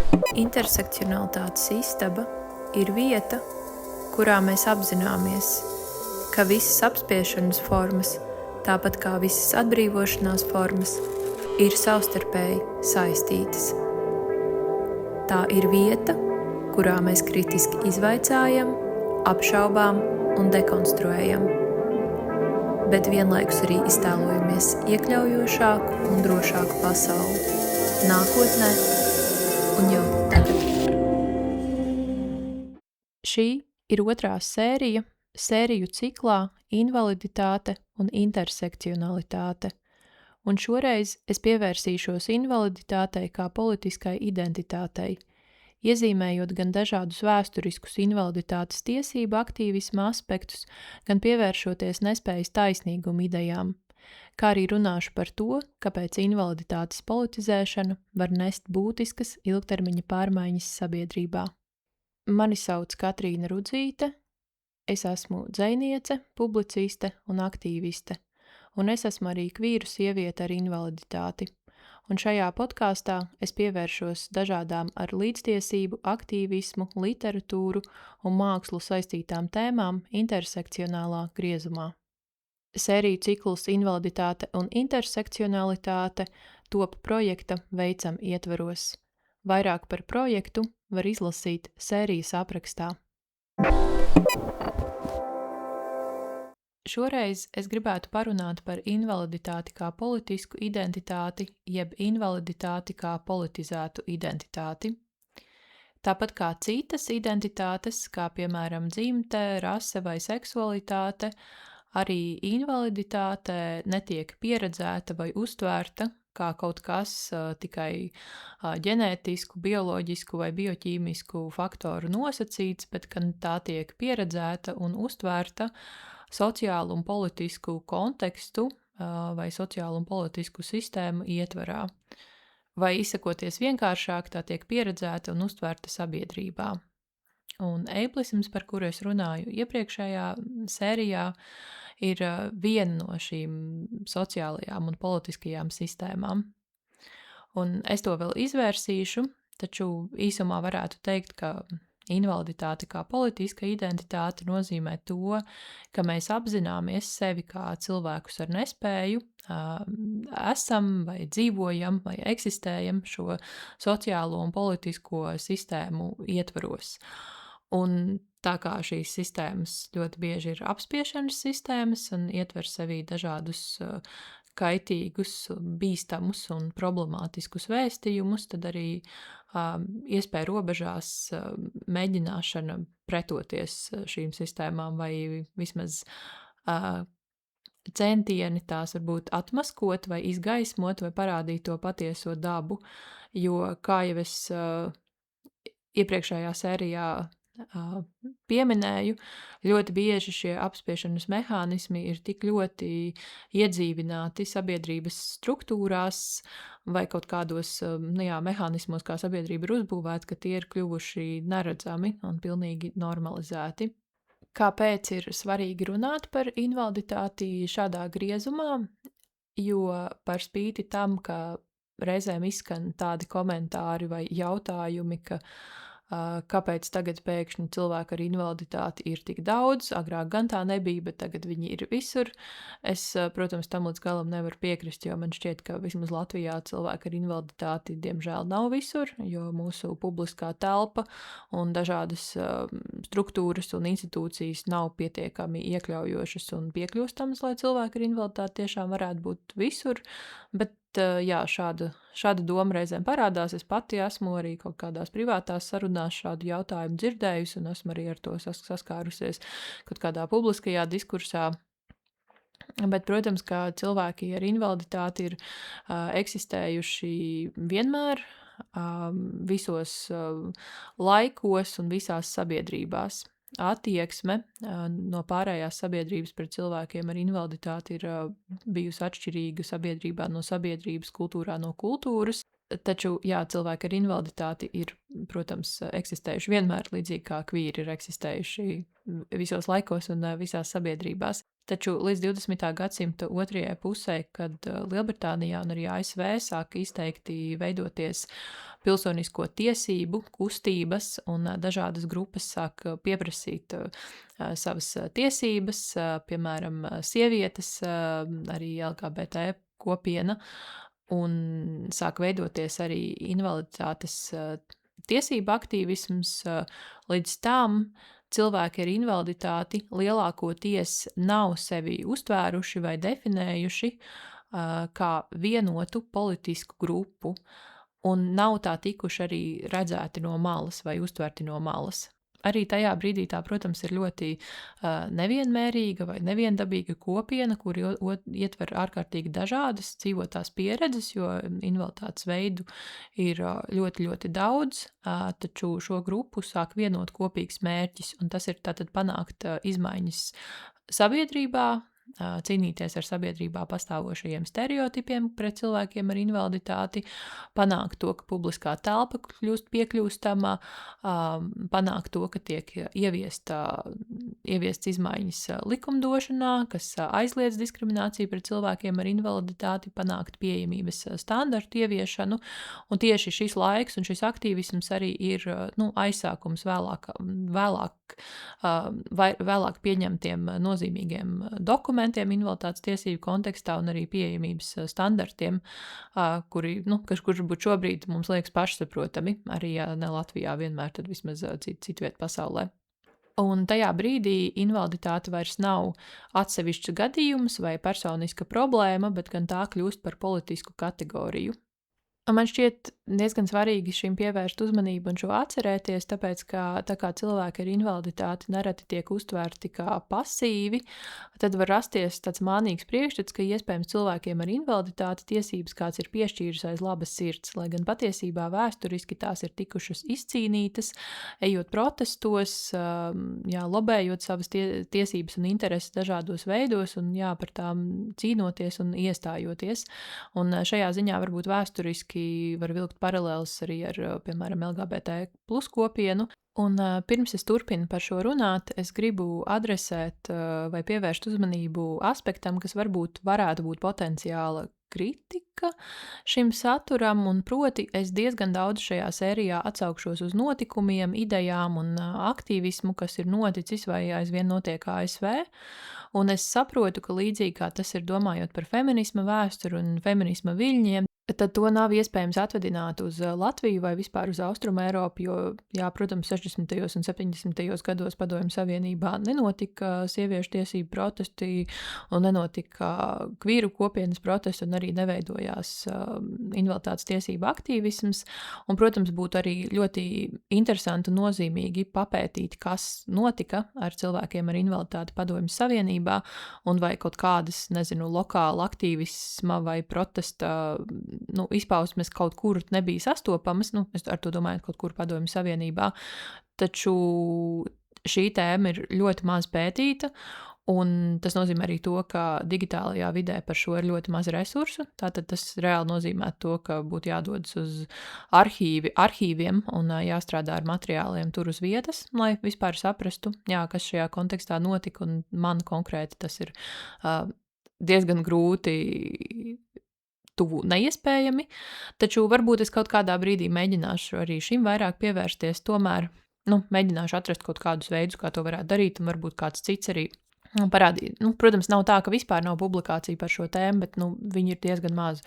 Intersekcionalitātes istaba ir vieta, kurā mēs apzināmies, ka visas apspiešanas formas, tāpat kā visas atbrīvošanās formas, ir savstarpēji saistītas. Tā ir vieta, kurā mēs kritiski izvaicājam, apšaubām un dekonstruējam, bet vienlaikus arī iztēlojamies iekļaujošāku un drošāku pasauli nākotnē un jau tagad. Šī ir otrā sērija sēriju ciklā Invaliditāte un intersekcionalitāte, un šoreiz es pievērsīšos invaliditātei kā politiskai identitātei, iezīmējot gan dažādus vēsturiskus invaliditātes tiesību aktīvisma aspektus, gan pievēršoties nespējas taisnīguma idejām, kā arī runāšu par to, kāpēc invaliditātes politizēšana var nest būtiskas ilgtermiņa pārmaiņas sabiedrībā. Mani sauc Katrīna Rudzīte, es esmu dzejniece, publiciste un aktīviste, un es esmu arī kvīru sieviete ar invaliditāti. Un šajā podkāstā es pievēršos dažādām ar līdztiesību, aktīvismu, literatūru un mākslu saistītām tēmām intersekcionālā griezumā. Sēriju cikls Invaliditāte un intersekcionalitāte top projekta Veicam ietvaros. Vairāk par projektu var izlasīt sērijas aprakstā. Šoreiz es gribētu parunāt par invaliditāti kā politisku identitāti, jeb invaliditāti kā politizētu identitāti. Tāpat kā citas identitātes, kā piemēram dzimte, rase vai seksualitāte, arī invaliditāte netiek pieredzēta vai uztvērta kā kaut kas tikai ģenētisku, bioloģisku vai bioķīmisku faktoru nosacīts, bet gan tā tiek pieredzēta un uztvērta sociālu un politisku kontekstu vai sociālu un politisku sistēmu ietvarā. Vai izsakoties vienkāršāk, tā tiek pieredzēta un uztvērta sabiedrībā. Un eiblisms, par kuru es runāju iepriekšējā sērijā, ir viena no šīm sociālajām un politiskajām sistēmām. Un es to vēl izvērsīšu, taču īsumā varētu teikt, ka invaliditāte kā politiska identitāte nozīmē to, ka mēs apzināmies sevi kā cilvēkus ar nespēju, esam vai dzīvojam vai eksistējam šo sociālo un politisko sistēmu ietvaros. Un tā kā šīs sistēmas ļoti bieži ir apspiešanas sistēmas un ietver sevī dažādus kaitīgus, bīstamus un problemātiskus vēstījumus, tad arī iespēja robežās mēģināšana pretoties šīm sistēmām vai vismaz centieni tās varbūt atmaskot vai izgaismot vai parādīt to patieso dabu, jo, kā jau es iepriekšējā sērijā pieminēju, ļoti bieži šie apspiešanas mehānismi ir tik ļoti iedzīvināti sabiedrības struktūrās vai kaut kādos mehānismos, kā sabiedrība ir uzbūvēta, ka tie ir kļuvuši neredzami un pilnīgi normalizēti. Kāpēc ir svarīgi runāt par invaliditāti šādā griezumā? Jo par spīti tam, ka reizēm izskan tādi komentāri vai jautājumi, ka kāpēc tagad pēkšņi cilvēki ar invaliditāti ir tik daudz, agrāk gan tā nebija, bet tagad viņi ir visur. Es, protams, tam līdz galam nevaru piekrist, jo man šķiet, ka vismaz Latvijā cilvēki ar invaliditāti diemžēl nav visur, jo mūsu publiskā telpa un dažādas struktūras un institūcijas nav pietiekami iekļaujošas un piekļūstamas, lai cilvēki ar invaliditāti tiešām varētu būt visur, bet jā, šāda doma reizēm parādās. Es pati esmu arī kaut kādās privātās sarunās šādu jautājumu dzirdējusi un esmu arī ar to saskārusies kaut kādā publiskajā diskursā. Bet, protams, ka cilvēki ar invaliditāti ir eksistējuši vienmēr, visos laikos un visās sabiedrībās. Attieksme no pārējās sabiedrības pret cilvēkiem ar invaliditāti ir bijusi atšķirīga sabiedrībā no sabiedrības, kultūrā no kultūras. Taču, jā, cilvēki ar invaliditāti ir, protams, eksistējuši vienmēr, līdzīgi kā kvīri ir eksistējuši visos laikos un visās sabiedrībās. Taču līdz 20. gadsimta otrajai pusē, kad Lielbritānijā un arī ASV sāka izteikti veidoties pilsonisko tiesību kustības un dažādas grupas sāka pieprasīt savas tiesības, piemēram, sievietes, arī LGBT kopiena, un sāk veidoties arī invaliditātes tiesība aktīvisms. Līdz tam cilvēki ar invaliditāti lielākoties nav sevi uztvēruši vai definējuši kā vienotu politisku grupu, un nav tā tikuši arī redzēti no malas vai uztverti no malas. Arī tajā brīdī tā, protams, ir ļoti nevienmērīga vai neviendabīga kopiena, kur ietver ārkārtīgi dažādas dzīvotās pieredzes, jo invaliditātes veidu ir ļoti, ļoti daudz, taču šo grupu sāk vienot kopīgs mērķis, un tas ir tātad panākt izmaiņas sabiedrībā, cīnīties ar sabiedrībā pastāvošajiem stereotipiem pret cilvēkiem ar invaliditāti, panākt to, ka publiskā telpa kļūst piekļūstama, panākt to, ka tiek ieviests izmaiņas likumdošanā, kas aizliedz diskrimināciju pret cilvēkiem ar invaliditāti, panākt pieejamības standartu ieviešanu, un tieši šis laiks un šis aktīvisms arī ir aizsākums vēlāk pieņemtiem nozīmīgiem dokumentiem invaliditātes tiesību kontekstā un arī pieejamības standartiem, kurš būtu šobrīd mums liekas pašsaprotami, arī ja ne Latvijā vienmēr, tad vismaz citviet pasaulē. Un tajā brīdī invaliditāte vairs nav atsevišķs gadījums vai personiska problēma, bet gan tā kļūst par politisku kategoriju. Un man šķiet diezgan svarīgi šim pievērst uzmanību un šo atcerēties, tāpēc, ka tā kā cilvēki ar invaliditāti nereti tiek uztvērti kā pasīvi, tad var rasties tāds mānīgs priekšstats, ka iespējams cilvēkiem ar invaliditāti tiesības kāds ir piešķīris aiz labas sirds, lai gan patiesībā vēsturiski tās ir tikušas izcīnītas, ejot protestos, lobējot savas tiesības un intereses dažādos veidos un par tām cīnoties un iestājoties. Un šajā ziņā varbūt vēsturiski var vilkt paralēlus arī ar, piemēram, LGBT plus kopienu. Un pirms es turpinu par šo runāt, es gribu adresēt vai pievērst uzmanību aspektam, kas varētu būt potenciāla kritika šim saturam, un proti es diezgan daudz šajā sērijā atsaukšos uz notikumiem, idejām un aktīvismu, kas ir noticis vai aizvien notiek ASV, un es saprotu, ka līdzīgi kā tas ir domājot par feminisma vēsturi un feminisma viļņiem, tad to nav iespējams atvedināt uz Latviju vai vispār uz Austrumu Eiropu, jo, protams, 60. un 70. gados Padomju Savienībā nenotika sieviešu tiesību protesti un nenotika kvīru kopienas protesti un arī neveidojās invaliditātes tiesību aktīvisms. Un, protams, būtu arī ļoti interesanti un nozīmīgi papētīt, kas notika ar cilvēkiem ar invaliditāti Padomju Savienībā un vai kaut kādas, lokāla aktīvisma vai protesta izpausmes kaut kur nebija sastopamas, es ar to domāju kaut kur Padomju Savienībā, taču šī tēma ir ļoti maz pētīta, un tas nozīmē arī to, ka digitālajā vidē par šo ir ļoti maz resursu, tātad tas reāli nozīmē to, ka būtu jādodas uz arhīviem un jāstrādā ar materiāliem tur uz vietas, lai vispār saprastu, kas šajā kontekstā notika, un man konkrēti tas ir diezgan grūti tuvu neiespējami, taču varbūt es kaut kādā brīdī mēģināšu arī šim vairāk pievērsties, tomēr, mēģināšu atrast kaut kādus veidus, kā to varētu darīt, un varbūt kāds cits arī parādīt. Protams, nav tā, ka vispār nav publikācija par šo tēmu, bet, viņi ir diezgan maz,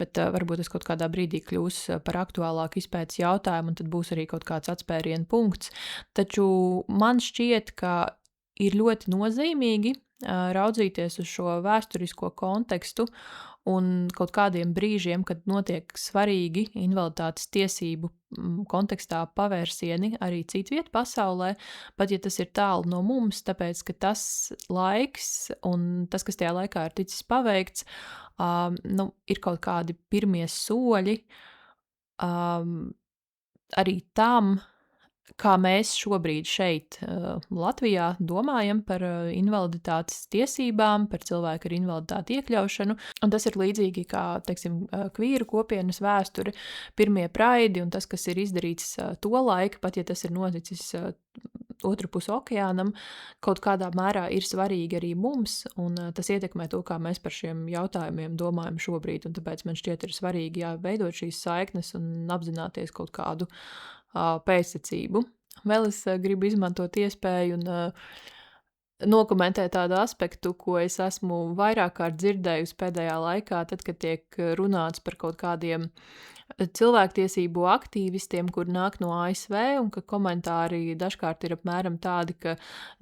bet varbūt tas kaut kādā brīdī kļūs par aktuālāku izpētes jautājumu, un tad būs arī kaut kāds atspērienu punkts, taču man šķiet, ka ir ļoti nozīmīgi raudzīties uz šo vēsturisko kontekstu un kaut kādiem brīžiem, kad notiek svarīgi invaliditātes tiesību kontekstā pavērsieni arī citviet pasaulē, pat ja tas ir tālu no mums, tāpēc, ka tas laiks un tas, kas tajā laikā ir ticis paveikts, ir kaut kādi pirmie soļi arī tam, kā mēs šobrīd šeit, Latvijā domājam par invaliditātes tiesībām, par cilvēku ar invaliditāti iekļaušanu. Un tas ir līdzīgi kā, teiksim, kvīru kopienas vēsture, pirmie praidi un tas, kas ir izdarīts to laika, pat ja tas ir noticis otru pusi okeānam, kaut kādā mērā ir svarīgi arī mums, un tas ietekmē to, kā mēs par šiem jautājumiem domājam šobrīd. Un tāpēc man šķiet ir svarīgi veidot šīs saiknes un apzināties kaut kādu pēctecību. Vēl es gribu izmantot iespēju un nokomentēt tādu aspektu, ko es esmu vairāk kārt dzirdējusi pēdējā laikā, tad, kad tiek runāts par kaut kādiem cilvēktiesību aktīvistiem, kur nāk no ASV, un ka komentāri dažkārt ir apmēram tādi, ka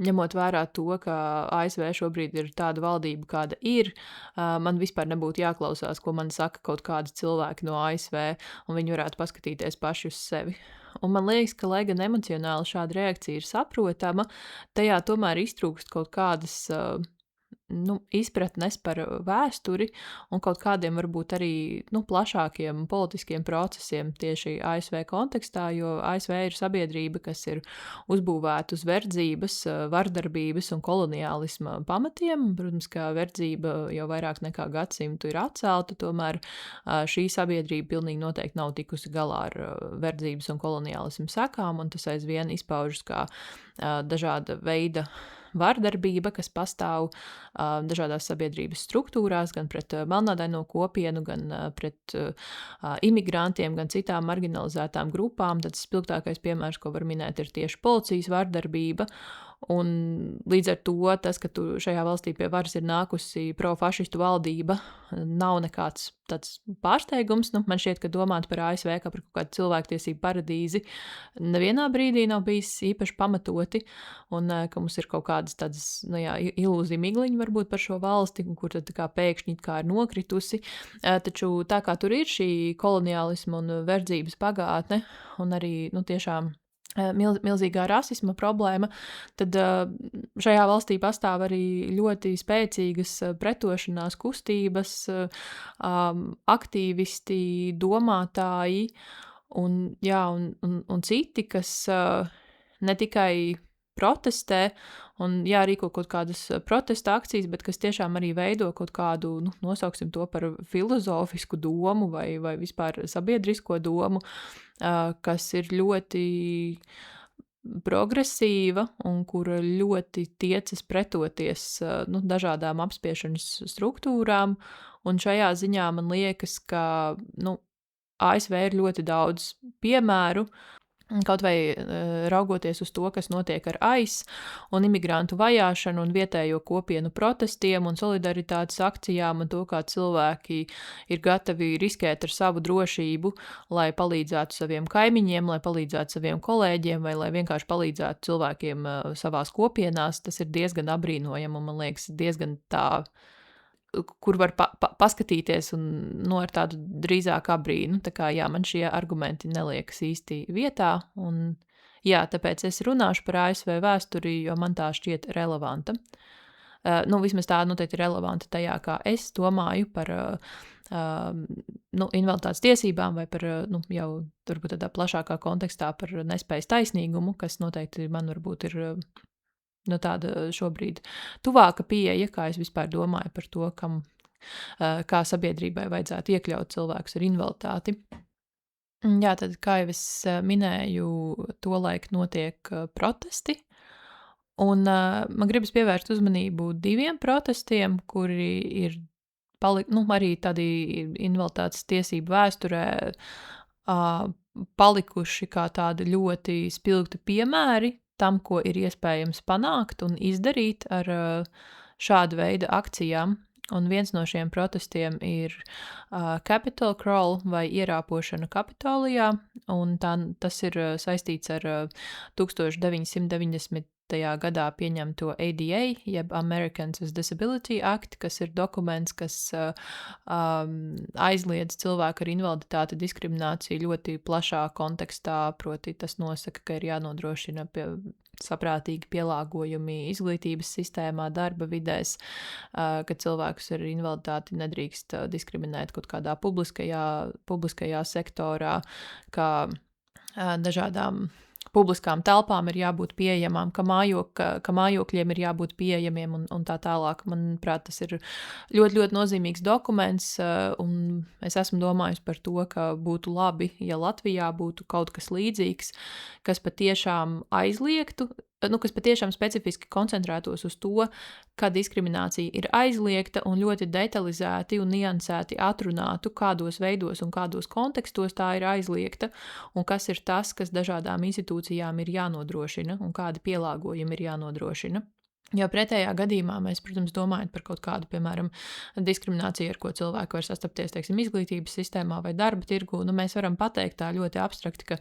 ņemot vērā to, ka ASV šobrīd ir tāda valdība, kāda ir, man vispār nebūtu jāklausās, ko man saka kaut kādi cilvēki no ASV, un viņi varētu paskatīties paši uz sevi. Un man liekas, ka, lai gan emocionāli šāda reakcija ir saprotama, tajā tomēr iztrūkst kaut kādas izpratnes par vēsturi un kaut kādiem varbūt arī plašākiem politiskiem procesiem tieši ASV kontekstā, jo ASV ir sabiedrība, kas ir uzbūvēta uz verdzības, vardarbības un koloniālisma pamatiem. Protams, ka verdzība jau vairāk nekā gadsimtu ir atcelta, tomēr šī sabiedrība pilnīgi noteikti nav tikusi galā ar verdzības un koloniālismu sekām, un tas aizvien izpaužas kā dažāda veida vardarbība, kas pastāv dažādās sabiedrības struktūrās, gan pret melnādaino kopienu, gan pret imigrantiem, gan citām marginalizētām grupām. Tad spilgtākais piemērs, ko var minēt, ir tieši policijas vardarbība. Un līdz ar to tas, ka šajā valstī pie varas ir nākusi profašistu valdība, nav nekāds tāds pārsteigums. Man šķiet, ka domāt par ASV kā par kaut kādu cilvēktiesību paradīzi nevienā brīdī nav bijis īpaši pamatoti, un ka mums ir kaut kādas tādas ilūzija migliņi varbūt par šo valsti, kur tad kā pēkšņi kā ir nokritusi. Taču tā kā tur ir šī koloniālisma un verdzības pagātne, un arī tiešām milzīgā rasisma problēma, tad šajā valstī pastāv arī ļoti spēcīgas pretošanās kustības, aktīvisti, domātāji un citi, kas ne tikai protestē un rīko kaut kādas protesta akcijas, bet kas tiešām arī veido kaut kādu, nosauksim to par filozofisku domu vai vispār sabiedrisko domu, kas ir ļoti progresīva un kura ļoti tiecas pretoties dažādām apspiešanas struktūrām. Un šajā ziņā man liekas, ka ASV ir ļoti daudz piemēru, kaut vai raugoties uz to, kas notiek ar ICE un imigrantu vajāšanu un vietējo kopienu protestiem un solidaritātes akcijām un to, kā cilvēki ir gatavi riskēt ar savu drošību, lai palīdzētu saviem kaimiņiem, lai palīdzētu saviem kolēģiem vai lai vienkārši palīdzētu cilvēkiem savās kopienās. Tas ir diezgan apbrīnojami un, man liekas, diezgan tā, kur var paskatīties un ar tādu drīzāk apbrīnu. Tā kā, man šie argumenti neliekas īsti vietā, un tāpēc es runāšu par ASV vēsturi, jo man tā šķiet relevanta. Vismaz tā noteikti ir relevanta tajā, kā es domāju par invaliditātes tiesībām vai par jau varbūt tādā plašākā kontekstā par nespējas taisnīgumu, kas noteikti man varbūt ir tāda šobrīd tuvāka pieeja, kā es vispār domāju par to, kā sabiedrībai vajadzētu iekļaut cilvēkus ar invaliditāti. Tad, kā jau es minēju, tolaik notiek protesti, un man gribas pievērst uzmanību 2 protestiem, kuri ir arī tādi invaliditātes tiesību vēsturē palikuši kā tādi ļoti spilgti piemēri tam, ko ir iespējams panākt un izdarīt ar šādu veidu akcijām. Un viens no šiem protestiem ir Capitol Crawl vai ierāpošana Kapitolijā, un tas ir saistīts ar 1990. gadā pieņemto ADA, jeb Americans with Disability Act, kas ir dokuments, kas aizliedz cilvēku ar invaliditāti diskrimināciju ļoti plašā kontekstā, proti tas nosaka, ka ir jānodrošina saprātīgi pielāgojumi izglītības sistēmā, darba vidēs, ka cilvēkus ar invaliditāti nedrīkst diskriminēt kaut kādā publiskajā sektorā, kā dažādām publiskām telpām ir jābūt pieejamām, ka mājokļiem ir jābūt pieejamiem un tā tālāk. Manuprāt, tas ir ļoti, ļoti nozīmīgs dokuments, un es esmu domājusi par to, ka būtu labi, ja Latvijā būtu kaut kas līdzīgs, kas patiešām aizliegtu, kas patiešām specifiski koncentrētos uz to, ka diskriminācija ir aizliegta un ļoti detalizēti un niansēti atrunātu, kādos veidos un kādos kontekstos tā ir aizliegta, un kas ir tas, kas dažādām institūcijām ir jānodrošina un kādi pielāgojumi ir jānodrošina. Jo pretējā gadījumā mēs, protams, domājam par kaut kādu, piemēram, diskrimināciju, ar ko cilvēki var sastapties, teiksim, izglītības sistēmā vai darba tirgu. Mēs varam pateikt tā ļoti abstrakti, ka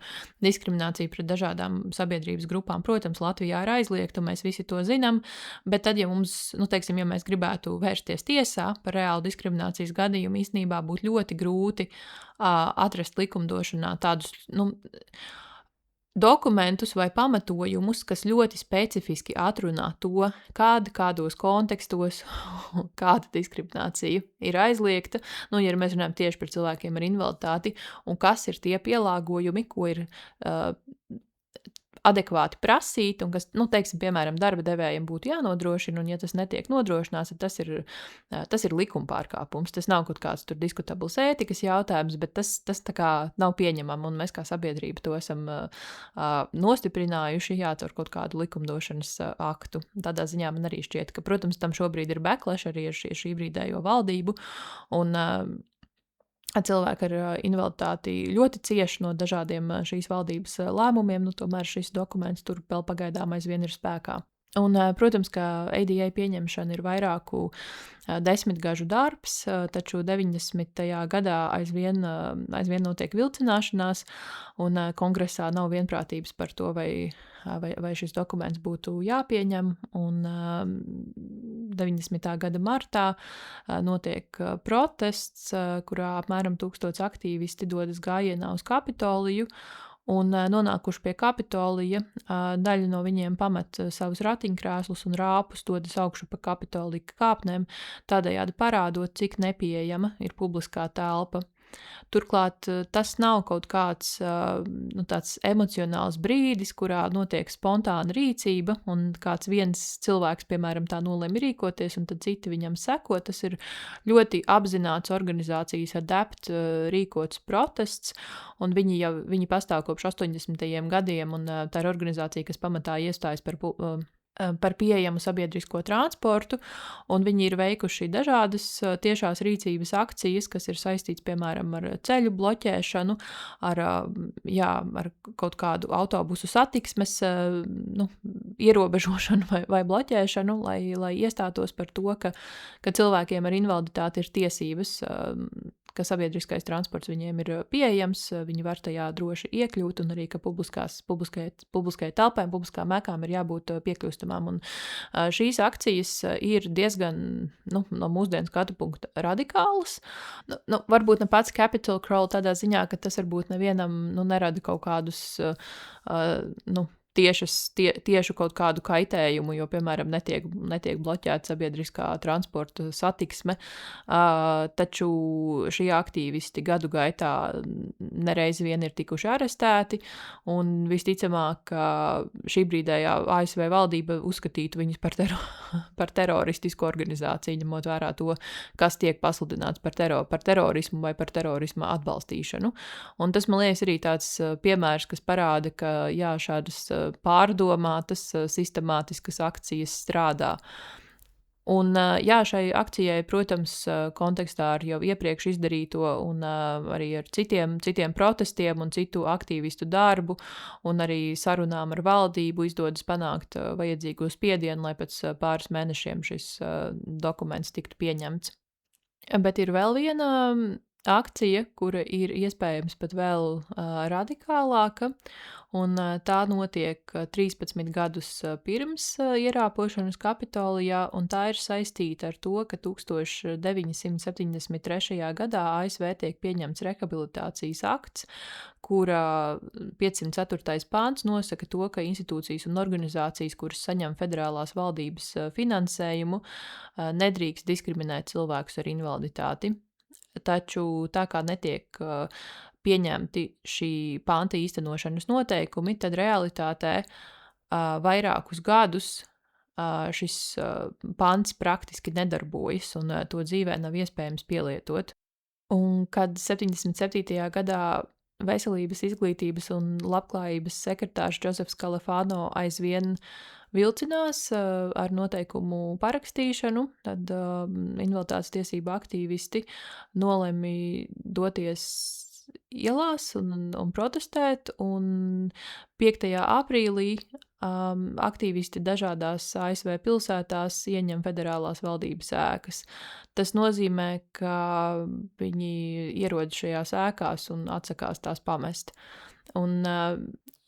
diskriminācija pret dažādām sabiedrības grupām, protams, Latvijā ir aizliegta, un mēs visi to zinām, bet tad, ja mums, teiksim, ja mēs gribētu vērsties tiesā par reālu diskriminācijas gadījumu, īstenībā būtu ļoti grūti atrast likumdošanā tādus, dokumentus vai pamatojumus, kas ļoti specifiski atrunā to, kādos kontekstos kāda diskriminācija ir aizliegta, ja mēs runājam tieši par cilvēkiem ar invaliditāti, un kas ir tie pielāgojumi, ko ir adekvāti prasīt, un kas, teiksim, piemēram, darba devējiem būtu jānodrošina, un ja tas netiek nodrošināts, tad tas ir likuma pārkāpums. Tas nav kaut kāds tur diskutabls ētikas jautājums, bet tas tā kā nav pieņemam, un mēs kā sabiedrība to esam nostiprinājuši, caur kaut kādu likumdošanas aktu. Tādā ziņā man arī šķiet, ka, protams, tam šobrīd ir backlash arī ar šī brīdējo valdību, un cilvēki ar invaliditāti ļoti cieši no dažādiem šīs valdības lēmumiem, tomēr šis dokuments tur vēl pagaidām aizvien ir spēkā. Un, protams, ka ADA pieņemšana ir vairāku desmitgažu darbs, taču 90. gadā aizvien notiek vilcināšanās, un kongresā nav vienprātības par to, vai šis dokuments būtu jāpieņem. Un 90. gada martā notiek protests, kurā apmēram 1000 aktīvisti dodas gājienā uz Kapitoliju, un nonākuši pie Kapitolija, daļa no viņiem pamet savus ratiņkrēslus un rāpus, dodas augšu pa Kapitolija kāpnēm, tādējādi parādot, cik nepieejama ir publiskā telpa. Turklāt tas nav kaut kāds tāds emocionāls brīdis, kurā notiek spontāna rīcība, un kāds viens cilvēks, piemēram, tā nolēma rīkoties, un tad citi viņam seko. Tas ir ļoti apzināts organizācijas ADAPT rīkots protests, un viņi pastāv kopš 80. gadiem, un tā ir organizācija, kas pamatā iestājas par pieejamu sabiedrisko transportu, un viņi ir veikuši dažādas tiešās rīcības akcijas, kas ir saistīts, piemēram, ar ceļu bloķēšanu, ar kaut kādu autobusu satiksmes ierobežošanu vai bloķēšanu, lai iestātos par to, ka cilvēkiem ar invaliditāti ir tiesības, ka sabiedriskais transports viņiem ir pieejams, viņi var tajā droši iekļūt, un arī, ka publiskai telpai, publiskām ēkām ir jābūt piekļūstamām. Un šīs akcijas ir diezgan, no mūsdienu skatu punkta radikālas. Varbūt ne pats Capitol Crawl tādā ziņā, ka tas varbūt nevienam nerada kaut kādus, tiešu kaut kādu kaitējumu, jo, piemēram, netiek bloķēta sabiedriskā transporta satiksme, taču šie aktīvisti gadu gaitā nereiz vien ir tikuši arestēti, un visticamāk, ka šī brīdējā ASV valdība uzskatītu viņus par teroristisku organizāciju, ņemot vērā to, kas tiek pasludināts par terorismu vai par terorisma atbalstīšanu. Un tas, man liekas, arī tāds piemērs, kas parāda, ka šādas pārdomātas, sistemātiskas akcijas strādā. Un šai akcijai, protams, kontekstā ar jau iepriekš izdarīto un arī ar citiem protestiem un citu aktīvistu darbu un arī sarunām ar valdību izdodas panākt vajadzīgo spiedienu, lai pēc pāris mēnešiem šis dokuments tiktu pieņemts. Bet ir vēl viena akcija, kura ir iespējams pat vēl radikālāka, un tā notiek 13 gadus pirms ierāpošanas Kapitolijā, un tā ir saistīta ar to, ka 1973. gadā ASV tiek pieņemts rehabilitācijas akts, kura 504. pāns nosaka to, ka institūcijas un organizācijas, kuras saņem federālās valdības finansējumu, nedrīkst diskriminēt cilvēkus ar invaliditāti. Taču tā kā netiek pieņemti šī panta īstenošanas noteikumi, tad realitātē vairākus gadus šis pants praktiski nedarbojas un to dzīvē nav iespējams pielietot. Un kad 77. gadā Veselības, izglītības un labklājības sekretārs Džozefs Kalifāno aizvien vilcinās ar noteikumu parakstīšanu, tad invaliditātes tiesību aktīvisti nolemj doties ielās un protestēt, un 5. aprīlī aktīvisti dažādās ASV pilsētās ieņem federālās valdības ēkas. Tas nozīmē, ka viņi ierodas šajās ēkās un atsakās tās pamest. Un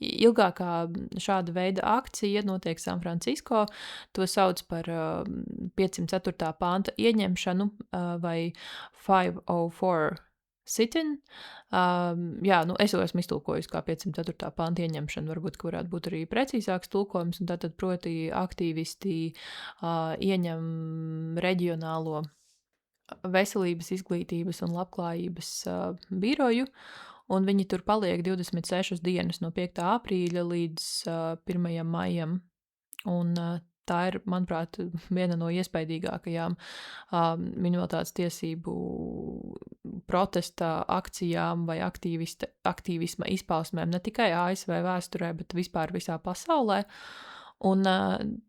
ilgākā šāda veida akcija notiek San Francisco. To sauc par 504. panta ieņemšanu vai 504 sit-in. Es to esmu iztulkojusi kā 504. panta ieņemšanu, varbūt, ka varētu būt arī precīzāks tulkojums, un tātad proti aktīvisti ieņem reģionālo veselības, izglītības un labklājības biroju, un viņi tur paliek 26 dienas no 5. aprīļa līdz 1. maijam. Un tā ir, manuprāt, viena no iespaidīgākajām minoritātes tiesību protesta akcijām vai aktīvisma izpausmēm ne tikai ASV vēsturē, bet vispār visā pasaulē. Un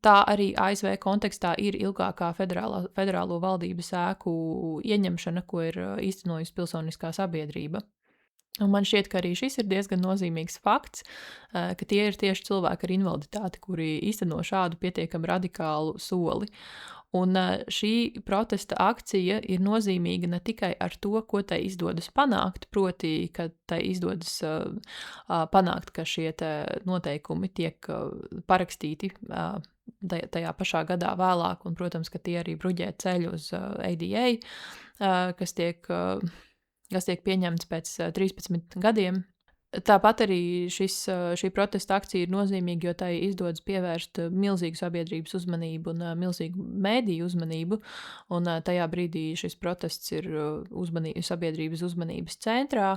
tā arī ASV kontekstā ir ilgākā federālo valdības ēku ieņemšana, ko ir īstenojusi pilsoniskā sabiedrība. Un man šķiet, ka arī šis ir diezgan nozīmīgs fakts, ka tie ir tieši cilvēki ar invaliditāti, kuri īsteno šādu pietiekami radikālu soli. Un šī protesta akcija ir nozīmīga ne tikai ar to, ko tai izdodas panākt, proti, ka tai izdodas panākt, ka šie noteikumi tiek parakstīti tajā pašā gadā vēlāk, un, protams, ka tie arī bruģē ceļu uz ADA, kas tiek pieņemts pēc 13 gadiem. Tāpat arī šī protesta akcija ir nozīmīga, jo tai izdodas pievērst milzīgu sabiedrības uzmanību un milzīgu mēdīju uzmanību, un tajā brīdī šis protests ir sabiedrības uzmanības centrā,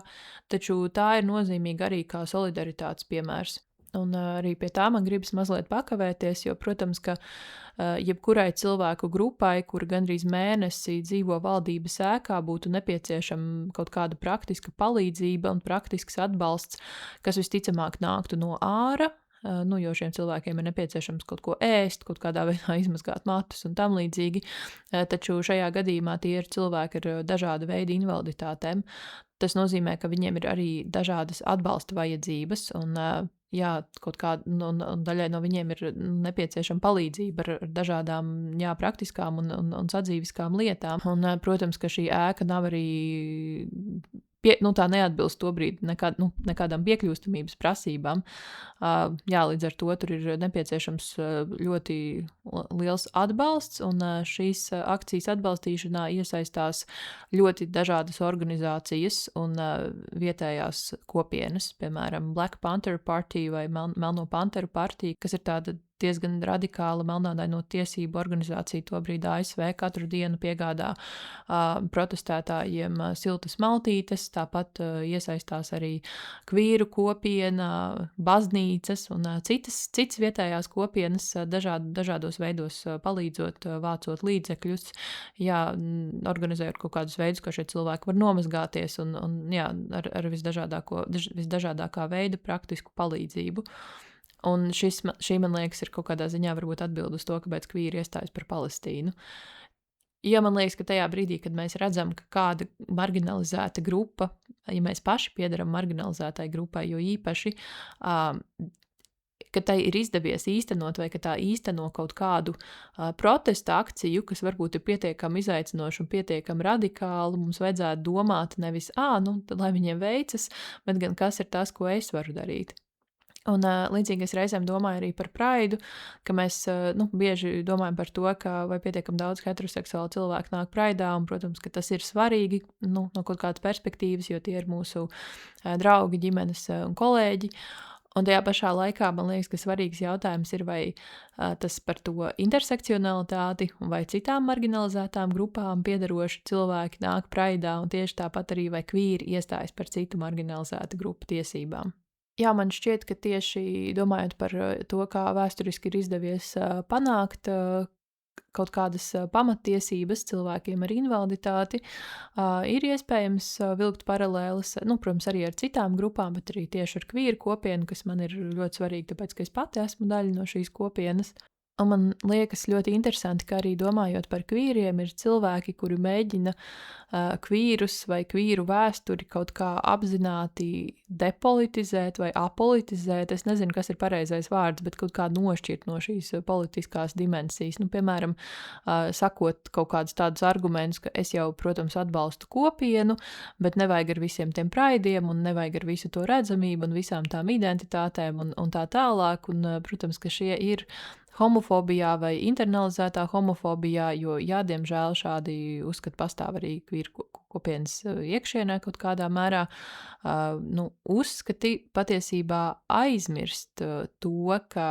taču tā ir nozīmīga arī kā solidaritātes piemērs. Un arī pie tā man gribas mazliet pakavēties, jo, protams, ka jebkurai cilvēku grupai, kur gandrīz mēnesi dzīvo valdības ēkā, būtu nepieciešama kaut kāda praktiska palīdzība un praktisks atbalsts, kas visticamāk nāktu no āra, jo šiem cilvēkiem ir nepieciešams kaut ko ēst, kaut kādā veidā izmazgāt matus un tam līdzīgi, taču šajā gadījumā tie ir cilvēki ar dažāda veida invaliditātēm. Tas nozīmē, ka viņiem ir arī dažādas atbalsta vajadzības, un kaut kāda daļai no viņiem ir nepieciešama palīdzība ar dažādām praktiskām un sadzīviskām lietām. Un, protams, ka šī ēka nav arī tā neatbilst to brīdi nekādām piekļūstamības prasībām. Līdz ar to tur ir nepieciešams ļoti liels atbalsts, un šīs akcijas atbalstīšanā iesaistās ļoti dažādas organizācijas un vietējās kopienas, piemēram, Black Panther Party vai Melno Panteru partija, kas ir tāda diezgan radikāla melnādaino tiesību organizācija tobrīd ASV, katru dienu piegādā protestētājiem siltas maltītes, tāpat iesaistās arī kvīru kopiena, baznīcas un citas vietējās kopienas dažādos veidos palīdzot, vācot līdzekļus, organizējot kaut kādus veidus, kā šie cilvēki var nomazgāties un ar visdažādākā veida praktisku palīdzību. Un šī, man liekas, ir kaut kādā ziņā varbūt atbild uz to, kāpēc kvīri iestājas par Palestīnu. Jo man liekas, ka tajā brīdī, kad mēs redzam, ka kāda marginalizēta grupa, ja mēs paši piedaram marginalizētai grupai, jo īpaši, ka tai ir izdevies īstenot vai ka tā īsteno kaut kādu protesta akciju, kas varbūt ir pietiekami izaicinoši un pietiekami radikāli, mums vajadzētu domāt nevis, tad lai viņiem veicas, bet gan kas ir tas, ko es varu darīt. Un līdzīgi es reizēm domāju arī par Praidu, ka mēs bieži domājam par to, ka vai pietiekam daudz heteroseksuālu cilvēku nāk Praidā, un, protams, ka tas ir svarīgi no kaut kādas perspektīvas, jo tie ir mūsu draugi, ģimenes un kolēģi. Un tajā pašā laikā man liekas, ka svarīgs jautājums ir, vai tas par to intersekcionalitāti vai citām marginalizētām grupām piedaroši cilvēki nāk praidā, un tieši tāpat arī vai kvīri iestājas par citu marginalizētu grupu tiesībām. Jā, man šķiet, ka tieši domājot par to, kā vēsturiski ir izdevies panākt kaut kādas pamattiesības cilvēkiem ar invaliditāti, ir iespējams vilkt paralēles, nu, protams, arī ar citām grupām, bet arī tieši ar kvīru kopienu, kas man ir ļoti svarīgi, tāpēc, ka es pati esmu daļa no šīs kopienas. Un man liekas ļoti interesanti, ka arī domājot par kvīriem, ir cilvēki, kuri mēģina kvīrus vai kvīru vēsturi kaut kā apzināti depolitizēt vai apolitizēt. Es nezinu, kas ir pareizais vārds, bet kaut kā nošķirt no šīs politiskās dimensijas. Nu, piemēram, sakot kaut kādus tādus argumentus, ka es jau, protams, atbalstu kopienu, bet nevajag ar visiem tiem praidiem un nevajag ar visu to redzamību un visām tām identitātēm un tā tālāk. Un, protams, ka šie ir homofobijā vai internalizētā homofobijā, jo, jā, diemžēl šādi uzskati pastāv arī kvīru kopienas iekšienē kaut kādā mērā. Uzskati patiesībā aizmirst to, ka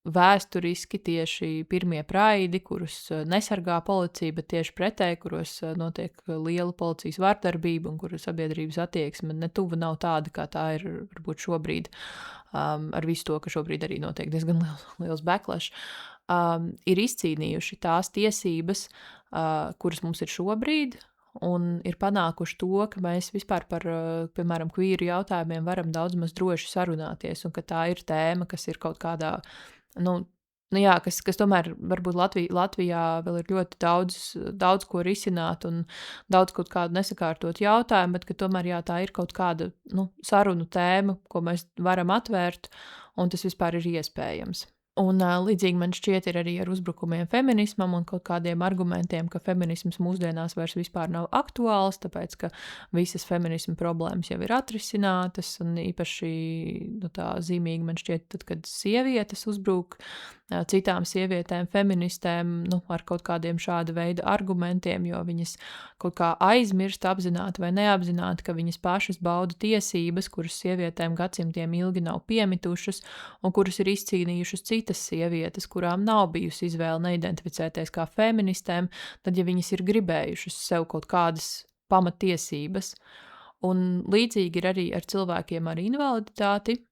vēsturiski tieši pirmie praidi, kurus nesargā policija, bet tieši pretēji, kuros notiek liela policijas vardarbība un kuru sabiedrības attieksme netuva nav tāda, kā tā ir varbūt šobrīd, ar visu to, ka šobrīd arī notiek diezgan liels backlash, ir izcīnījuši tās tiesības, kuras mums ir šobrīd, un ir panākuši to, ka mēs vispār par, piemēram, kvīru jautājumiem varam daudz maz droši sarunāties, un ka tā ir tēma, kas ir kaut kādā jā, kas tomēr varbūt Latvijā vēl ir ļoti daudz ko risināt un daudz kaut kādu nesakārtot jautājumu, bet ka tomēr jā, tā ir kaut kāda sarunu tēma, ko mēs varam atvērt, un tas vispār ir iespējams. Un līdzīgi man šķiet ir arī ar uzbrukumiem feminismam un kaut kādiem argumentiem, ka feminisms mūsdienās vairs vispār nav aktuāls, tāpēc, ka visas feminisma problēmas jau ir atrisinātas, un īpaši tā zīmīgi man šķiet, tad, kad sievietes uzbruk citām sievietēm, feministēm, ar kaut kādiem šāda veida argumentiem, jo viņas kaut kā aizmirst apzināti vai neapzināti, ka viņas pašas bauda tiesības, kuras sievietēm gadsimtiem ilgi nav piemitušas un kuras ir izcīnījušas citas sievietes, kurām nav bijusi izvēle neidentificēties kā feministēm, tad, ja viņas ir gribējušas sev kaut kādas pamatiesības. Un līdzīgi ir arī ar cilvēkiem ar invaliditāti.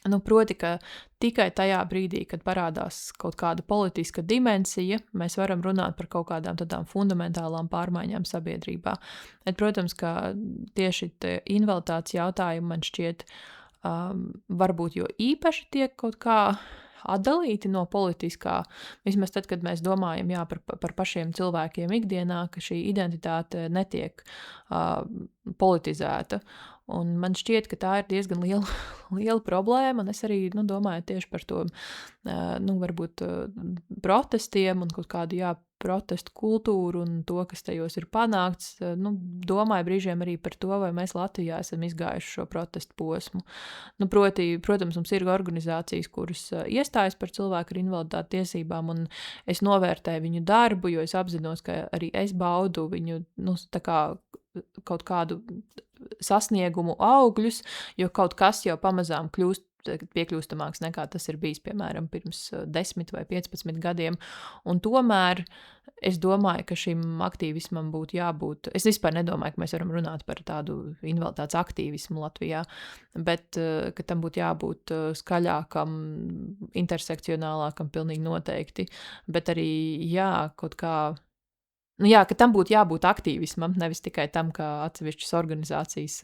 Proti, ka tikai tajā brīdī, kad parādās kaut kāda politiska dimensija, mēs varam runāt par kaut kādām tādām fundamentālām pārmaiņām sabiedrībā. Bet, protams, ka tieši invaliditātes jautājumi man šķiet varbūt jo īpaši tiek kaut kā atdalīti no politiskā, vismaz tad, kad mēs domājam par pašiem cilvēkiem ikdienā, ka šī identitāte netiek politizēta. Un man šķiet, ka tā ir diezgan liela problēma, un es arī domāju tieši par to varbūt protestiem un kaut kādu protestu kultūru un to, kas tajos ir panākts. Domāju brīžiem arī par to, vai mēs Latvijā esam izgājuši šo protestu posmu. Protams, mums ir organizācijas, kuras iestājas par cilvēku ar invaliditāti tiesībām, un es novērtēju viņu darbu, jo es apzinos, ka arī es baudu viņu kaut kādu sasniegumu augļus, jo kaut kas jau pamazām kļūst piekļūstamāks nekā tas ir bijis, piemēram, pirms 10 vai 15 gadiem. Un tomēr es domāju, ka šim aktīvismam būtu jābūt. Es vispār nedomāju, ka mēs varam runāt par tādu invaliditātes aktīvismu Latvijā, bet ka tam būtu jābūt skaļākam, intersekcionālākam pilnīgi noteikti. Bet arī, kaut kā ka tam būtu jābūt aktīvismam, nevis tikai tam, ka atsevišķas organizācijas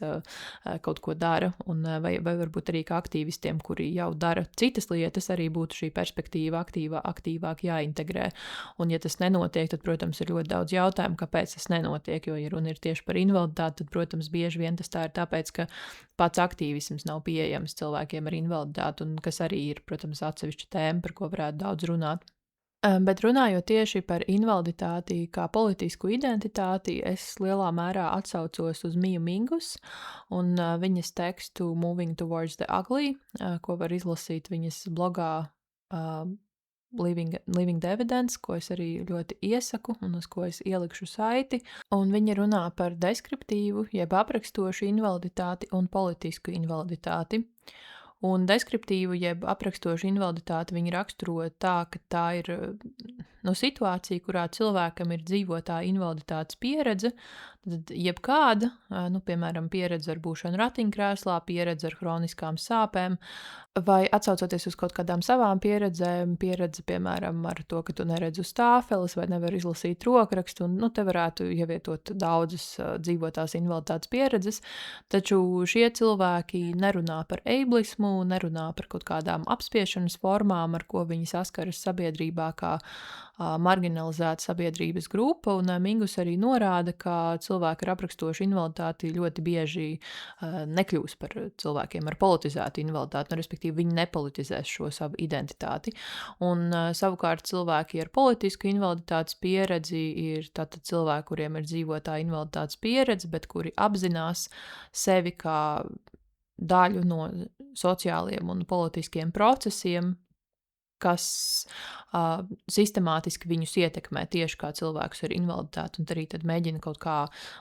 kaut ko dara, un vai varbūt arī kā aktīvistiem, kuri jau dara citas lietas, arī būtu šī perspektīva aktīvāk jāintegrē. Un ja tas nenotiek, tad, protams, ir ļoti daudz jautājumu, kāpēc tas nenotiek, jo, ja runa ir tieši par invaliditāti, tad, protams, bieži vien tas tā ir tāpēc, ka pats aktīvisms nav pieejams cilvēkiem ar invaliditāti, un kas arī ir, protams, atsevišķa tēma, par ko varētu daudz runāt. Bet runājot tieši par invaliditāti kā politisku identitāti, es lielā mērā atsaucos uz Miju Mingus un viņas tekstu Moving Towards the Ugly, ko var izlasīt viņas blogā Living the Evidence, ko es arī ļoti iesaku un uz ko es ielikšu saiti. Un viņa runā par deskriptīvu, jeb aprakstošu invaliditāti un politisku invaliditāti. Un deskriptīvu jeb aprakstošu invaliditāti viņi raksturo tā, ka tā ir situācija, kurā cilvēkam ir dzīvotā invaliditātes pieredze, tad jebkāda, piemēram, pieredze ar būšanu ratiņkrēslā, pieredze ar hroniskām sāpēm, vai atsaucoties uz kaut kādām savām pieredzēm, pieredze, piemēram, ar to, ka tu neredzi uz tāfeles vai nevar izlasīt rokrakstu, un te varētu ievietot daudzas dzīvotās invaliditātes pieredzes, taču šie cilvēki nerunā par eiblismu, nerunā par kaut kādām apspiešanas formām, ar ko viņi saskaras sabiedrībā kā marginalizēta sabiedrības grupa, un Mingus arī norāda, ka cilvēki ar aprakstošu invaliditāti ļoti bieži nekļūs par cilvēkiem ar politizētu invaliditāti, respektīvi viņi nepolitizēs šo savu identitāti. Un savukārt cilvēki ar politisku invaliditātes pieredzi ir tātad cilvēki, kuriem ir dzīvotā invaliditātes pieredze, bet kuri apzinās sevi kā daļu no sociāliem un politiskiem procesiem, kas sistemātiski viņus ietekmē tieši kā cilvēkus ar invaliditāti, un arī tad mēģina kaut kā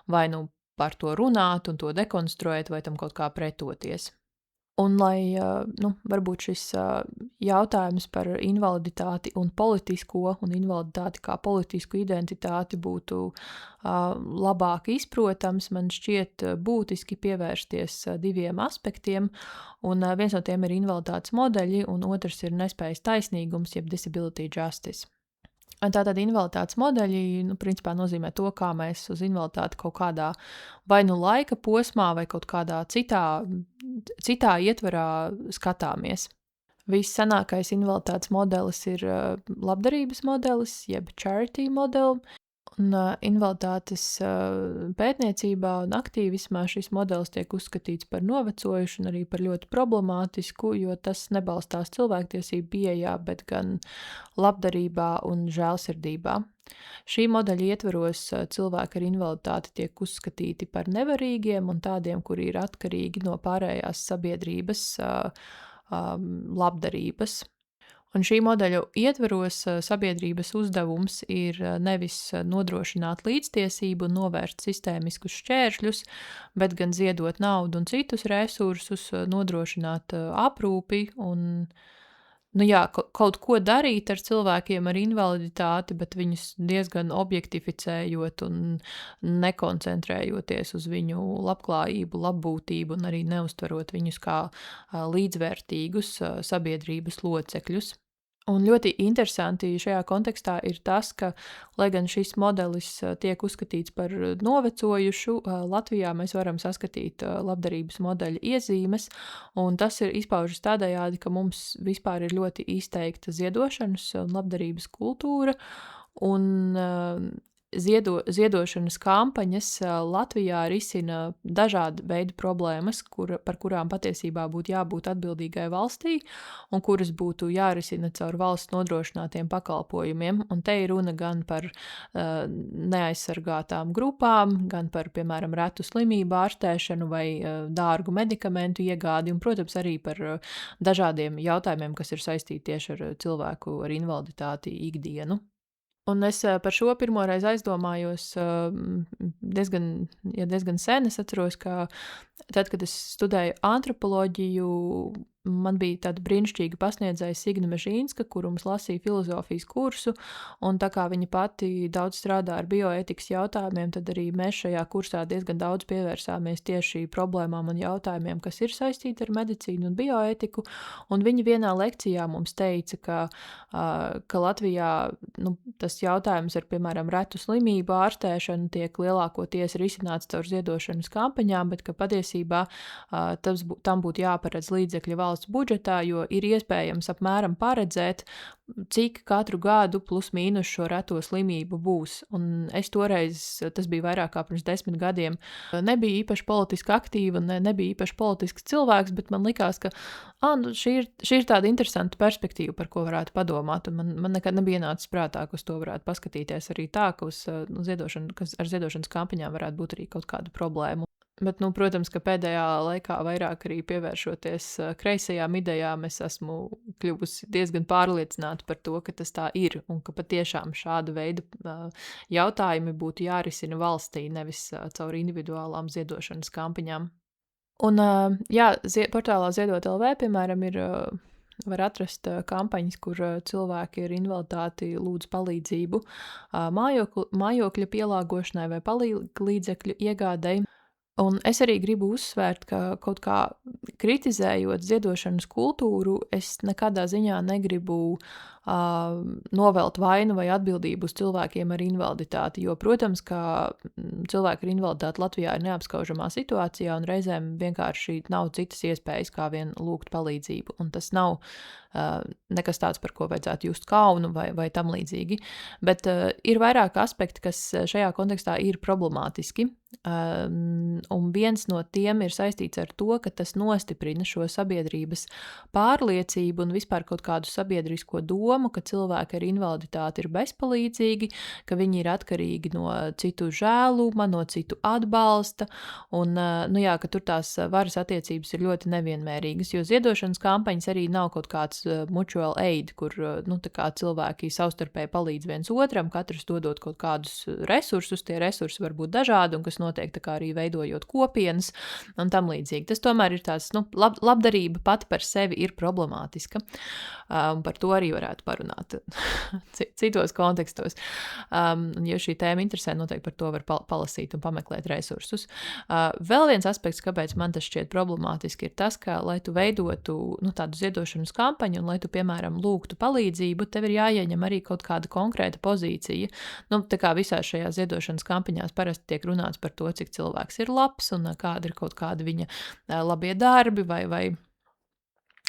vai nu par to runāt un to dekonstruēt, vai tam kaut kā pretoties. Un lai varbūt šis jautājums par invaliditāti un politisko un invaliditāti kā politisku identitāti būtu labāk izprotams, man šķiet būtiski pievērsties diviem aspektiem, un viens no tiem ir invaliditātes modeļi, un otrs ir nespējas taisnīgums, jeb disability justice. Tātad invaliditātes modeļi, principā nozīmē to, kā mēs uz invaliditāti kaut kādā vai nu laika posmā vai kaut kādā citā ietvarā skatāmies. Vissenākais invaliditātes modelis ir labdarības modelis, jeb charity modeli, un invaliditātes pētniecībā un aktīvismā šis modelis tiek uzskatīts par novecojušu un arī par ļoti problemātisku, jo tas nebalstās cilvēktiesību pieejā, bet gan labdarībā un žēlsirdībā. Šī modeļa ietvaros cilvēki ar invaliditāti tiek uzskatīti par nevarīgiem un tādiem, kuri ir atkarīgi no pārējās sabiedrības labdarības. Un šī modeļa ietvaros sabiedrības uzdevums ir nevis nodrošināt līdztiesību un novērst sistēmiskus šķēršļus, bet gan ziedot naudu un citus resursus, nodrošināt aprūpi un kaut ko darīt ar cilvēkiem ar invaliditāti, bet viņus diezgan objektificējot un nekoncentrējoties uz viņu labklājību, labbūtību un arī neuztverot viņus kā līdzvērtīgus sabiedrības locekļus. Un ļoti interesanti šajā kontekstā ir tas, ka, lai gan šis modelis tiek uzskatīts par novecojušu, Latvijā mēs varam saskatīt labdarības modeļa iezīmes, un tas ir izpaužas tādējādi, ka mums vispār ir ļoti izteikta ziedošanas un labdarības kultūra, un ziedošanas kampaņas Latvijā risina dažādu veidu problēmas, par kurām patiesībā būtu jābūt atbildīgai valstī un kuras būtu jārisina caur valsts nodrošinātiem pakalpojumiem. Un te ir runa gan par neaizsargātām grupām, gan par, piemēram, retu slimību ārstēšanu vai dārgu medikamentu iegādi un, protams, arī par dažādiem jautājumiem, kas ir saistīti tieši ar cilvēku ar invaliditāti ikdienu. Un es par šo pirmoreiz aizdomājos diezgan sen. Es atceros, ka tad, kad es studēju antropoloģiju, man bija tāda brīnišķīga pasniedzēja Signe Mežīnska, kur mums lasīja filozofijas kursu, un tā kā viņa pati daudz strādā ar bioētikas jautājumiem, tad arī mēs šajā kursā diezgan daudz pievērsāmies tieši problēmām un jautājumiem, kas ir saistīti ar medicīnu un bioētiku, un viņa vienā lekcijā mums teica, ka Latvijā tas jautājums ar, piemēram, retu slimību ārstēšanu tiek lielākoties risināts caur ziedošanas kampaņām, bet ka patiesībā tam būtu jāparedz līdzekļi valsts budžetā, jo ir iespējams apmēram paredzēt, cik katru gadu plus mīnus šo reto slimību būs. Un es toreiz, tas bija vairāk kā pirms 10 gadiem, nebija īpaši politiski aktīva un nebija īpaši politisks cilvēks, bet man likās, ka šī ir tāda interesanta perspektīva, par ko varētu padomāt, un man nekad nebija nācis prātā, ka uz to varētu paskatīties arī tā, ka ar ziedošanas kampaņām varētu būt arī kaut kāda problēma. Bet, protams, ka pēdējā laikā vairāk arī pievēršoties kreisajām idejām, es esmu kļuvusi diezgan pārliecināta par to, ka tas tā ir un ka patiešām šāda veida jautājumi būtu jārisina valstī, nevis caur individuālām ziedošanas kampaņām. Un, jā, portālā Ziedot LV, piemēram, var atrast kampaņas, kur cilvēki ar invaliditāti lūdz palīdzību mājokļa pielāgošanai vai palīdzekļu iegādei. Un es arī gribu uzsvērt, ka kaut kā kritizējot ziedošanas kultūru, es nekādā ziņā negribu novelt vainu vai atbildību uz cilvēkiem ar invaliditāti, jo, protams, ka cilvēki ar invaliditāti Latvijā ir neapskaužamā situācijā un reizēm vienkārši nav citas iespējas, kā vien lūgt palīdzību, un tas nav nekas tāds, par ko vajadzētu just kaunu vai tam līdzīgi, bet ir vairāk aspekti, kas šajā kontekstā ir problemātiski, un viens no tiem ir saistīts ar to, ka tas nostiprina šo sabiedrības pārliecību un vispār kaut kādu sabiedrisko domu, ka cilvēki ar invaliditāti ir bezpalīdzīgi, ka viņi ir atkarīgi no citu žēluma, no citu atbalsta, un, ka tur tās varas attiecības ir ļoti nevienmērīgas, jo ziedošanas kampaņas arī nav kaut kāds mutual aid, kur, tā kā cilvēki savstarpēji palīdz viens otram, katrs dodot kaut kādus resursus, tie resursi var būt dažādi, un kas notiek tā kā arī veidojot kopienas un tam līdzīgi. Tas tomēr ir tās, labdarība pati par sevi ir problemātiska. Par to arī varētu parunāt citos kontekstos. Ja šī tēma interesē, noteikti par to var palasīt un pameklēt resursus. Vēl viens aspekts, kāpēc man tas šķiet problemātiski, ir tas, ka, lai tu veidotu tādu ziedošanas kampaņu un lai tu, piemēram, lūgtu palīdzību, tev ir jāieņem arī kaut kāda konkrēta pozīcija. Tā kā visās šajās ziedošanas kampaņās parasti tiek runāts par to, cik cilvēks ir labs un kāda ir kaut kāda viņa labie darbi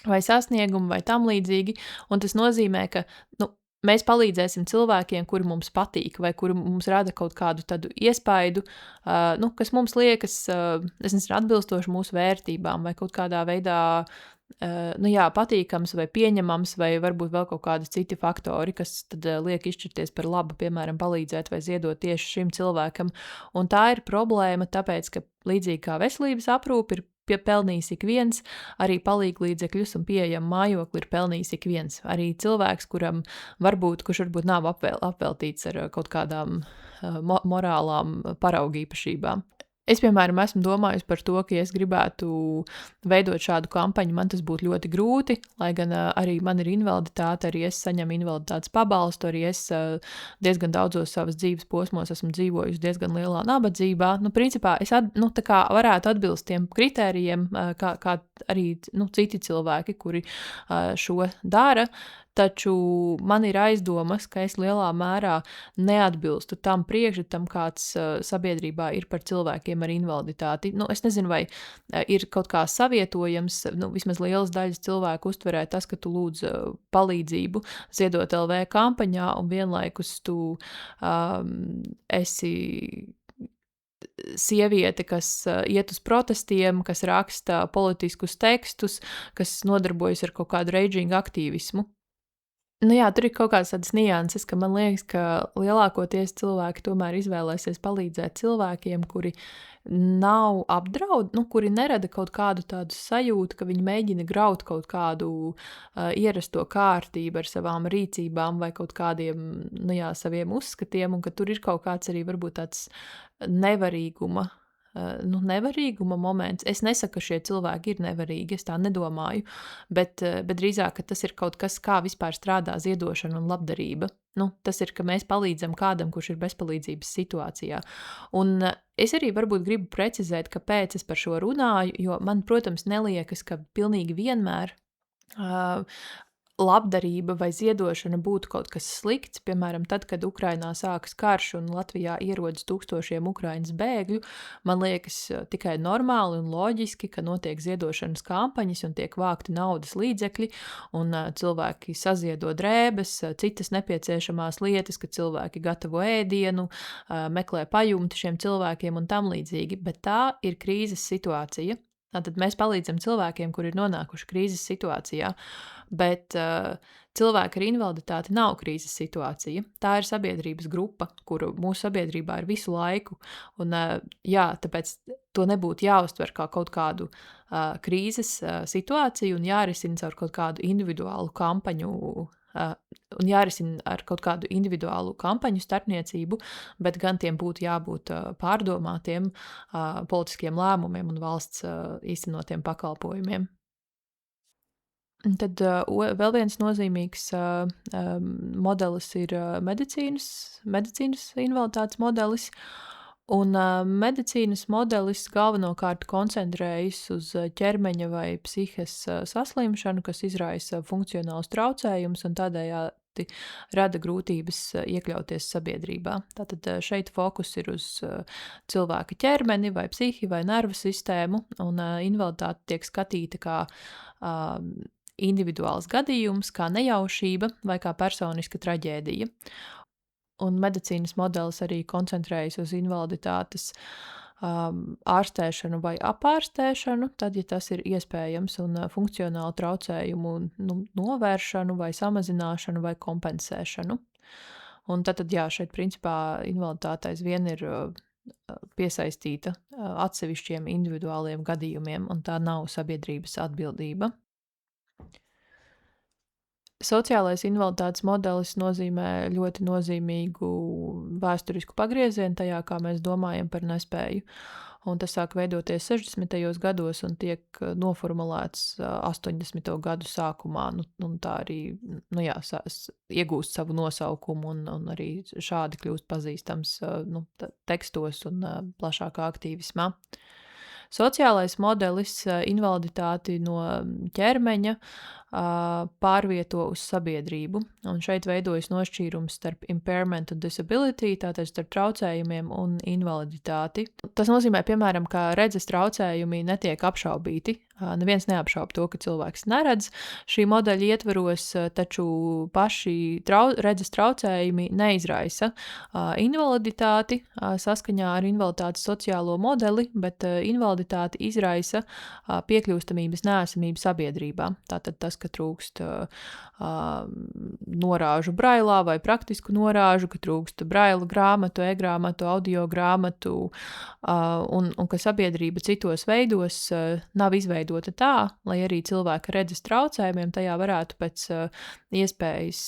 vai sasniegumi vai tam līdzīgi, un tas nozīmē, ka, mēs palīdzēsim cilvēkiem, kuri mums patīk vai kuri mums rada kaut kādu tādu iespaidu, kas mums liekas, atbilstoši mūsu vērtībām vai kaut kādā veidā patīkams vai pieņemams, vai varbūt vēl kaut kādi citi faktori, kas tad liek izšķirties par labu, piemēram, palīdzēt vai ziedot tieši šim cilvēkam. Un tā ir problēma, tāpēc, ka līdzīgi kā veselības aprūpe ir pelnījis ik viens, arī palīglīdzekļus un pieejamu mājokli ir pelnījis ik viens. Arī cilvēks, kurš varbūt nav apveltīts ar kaut kādām morālām paraugīpašībām. Es, piemēram, esmu domājusi par to, ka, ja es gribētu veidot šādu kampaņu, man tas būtu ļoti grūti, lai gan arī man ir invaliditāte, arī es saņemu invaliditātes pabalstu, arī es diezgan daudzos savas dzīves posmos esmu dzīvojusi diezgan lielā nabadzībā. Principā, es tā kā varētu atbilst tiem kritērijiem, kā arī citi cilvēki, kuri šo dara, taču man ir aizdomas, ka es lielā mērā neatbilstu tam priekšstatam, kāds sabiedrībā ir par cilvēkiem ar invaliditāti. Es nezinu, vai ir kaut kā savietojams, vismaz lielas daļas cilvēku uztverē tas, ka tu lūdz palīdzību Ziedot LV kampaņā, un vienlaikus tu esi sieviete, kas iet uz protestiem, kas raksta politiskus tekstus, kas nodarbojas ar kaut kādu raging aktīvismu. Tur ir kaut kādas tādas nianses, ka man liekas, ka lielākoties cilvēki tomēr izvēlēsies palīdzēt cilvēkiem, kuri nav kuri nerada kaut kādu tādu sajūtu, ka viņi mēģina graut kaut kādu ierasto kārtību ar savām rīcībām vai kaut kādiem, saviem uzskatiem, un ka tur ir kaut kāds arī varbūt tāds nevarīguma moments. Es nesaku, ka šie cilvēki ir nevarīgi, es tā nedomāju, bet drīzāk, ka tas ir kaut kas, kā vispār strādā ziedošana un labdarība. Tas ir, ka mēs palīdzam kādam, kurš ir bezpalīdzības situācijā. Un es arī varbūt gribu precizēt, kāpēc es par šo runāju, jo man, protams, neliekas, ka pilnīgi vienmēr labdarība vai ziedošana būtu kaut kas slikts, piemēram, tad, kad Ukrainā sākas karš un Latvijā ierodas tūkstošiem Ukrainas bēgļu, man liekas tikai normāli un loģiski, ka notiek ziedošanas kampaņas un tiek vākti naudas līdzekļi, un cilvēki saziedo drēbes, citas nepieciešamās lietas, ka cilvēki gatavo ēdienu, meklē pajumti šiem cilvēkiem un tam līdzīgi, bet tā ir krīzes situācija. Tātad mēs palīdzam cilvēkiem, kuri ir nonākuši krīzes situācijā, bet cilvēki ar invaliditāti nav krīzes situācija. Tā ir sabiedrības grupa, kuru mūsu sabiedrībā ir visu laiku, un tāpēc to nebūtu jāuztver kā kaut kādu krīzes situāciju un jārisina caur kaut kādu individuālu kampaņu un jārisina ar kaut kādu individuālu kampaņu starpniecību, bet gan tiem būtu jābūt pārdomātiem politiskiem lēmumiem un valsts īstenotiem pakalpojumiem. Un tad vēl viens nozīmīgs modelis ir medicīnas invaliditātes modelis. Un medicīnas modelis galvenokārt koncentrējas uz ķermeņa vai psihes saslimšanu, kas izraisa funkcionālus traucējumus un tādējādi rada grūtības iekļauties sabiedrībā. Tātad šeit fokus ir uz cilvēka ķermeni vai psihi vai nervu sistēmu, un invaliditāte tiek skatīta kā individuāls gadījums, kā nejaušība vai kā personiska traģēdija. Un medicīnas modelis arī koncentrējas uz invaliditātes ārstēšanu vai apārstēšanu, tad, ja tas ir iespējams, un funkcionālu traucējumu novēršanu vai samazināšanu vai kompensēšanu. Un tad jā, šeit principā invaliditāte aizvien ir piesaistīta atsevišķiem individuāliem gadījumiem, un tā nav sabiedrības atbildība. Sociālais invaliditātes modelis nozīmē ļoti nozīmīgu vēsturisku pagriezienu tajā, kā mēs domājam par nespēju. Un tas sāk veidoties 60. gados un tiek noformulēts 80. gadu sākumā. Un tā arī iegūst savu nosaukumu un arī šādi kļūst pazīstams tekstos un plašākā aktīvismā. Sociālais modelis invaliditāti no ķermeņa pārvieto uz sabiedrību, un šeit veidojas nošķīrums starp impairment un disability, tātad starp traucējumiem un invaliditāti. Tas nozīmē, piemēram, ka redzes traucējumi netiek apšaubīti. Neviens neapšauba to, ka cilvēks neredz šī modeļa ietvaros, taču paši redzes traucējumi neizraisa invaliditāti saskaņā ar invaliditātes sociālo modeli, bet invaliditāti izraisa piekļūstamības neesamību sabiedrībā. Tātad tas, ka trūkst norāžu brailā vai praktisku norāžu, ka trūkst braila grāmatu, e-grāmatu, audio grāmatu, un ka sabiedrība citos veidos nav izveidota tā, lai arī cilvēka redzes traucējumiem tajā varētu pēc iespējas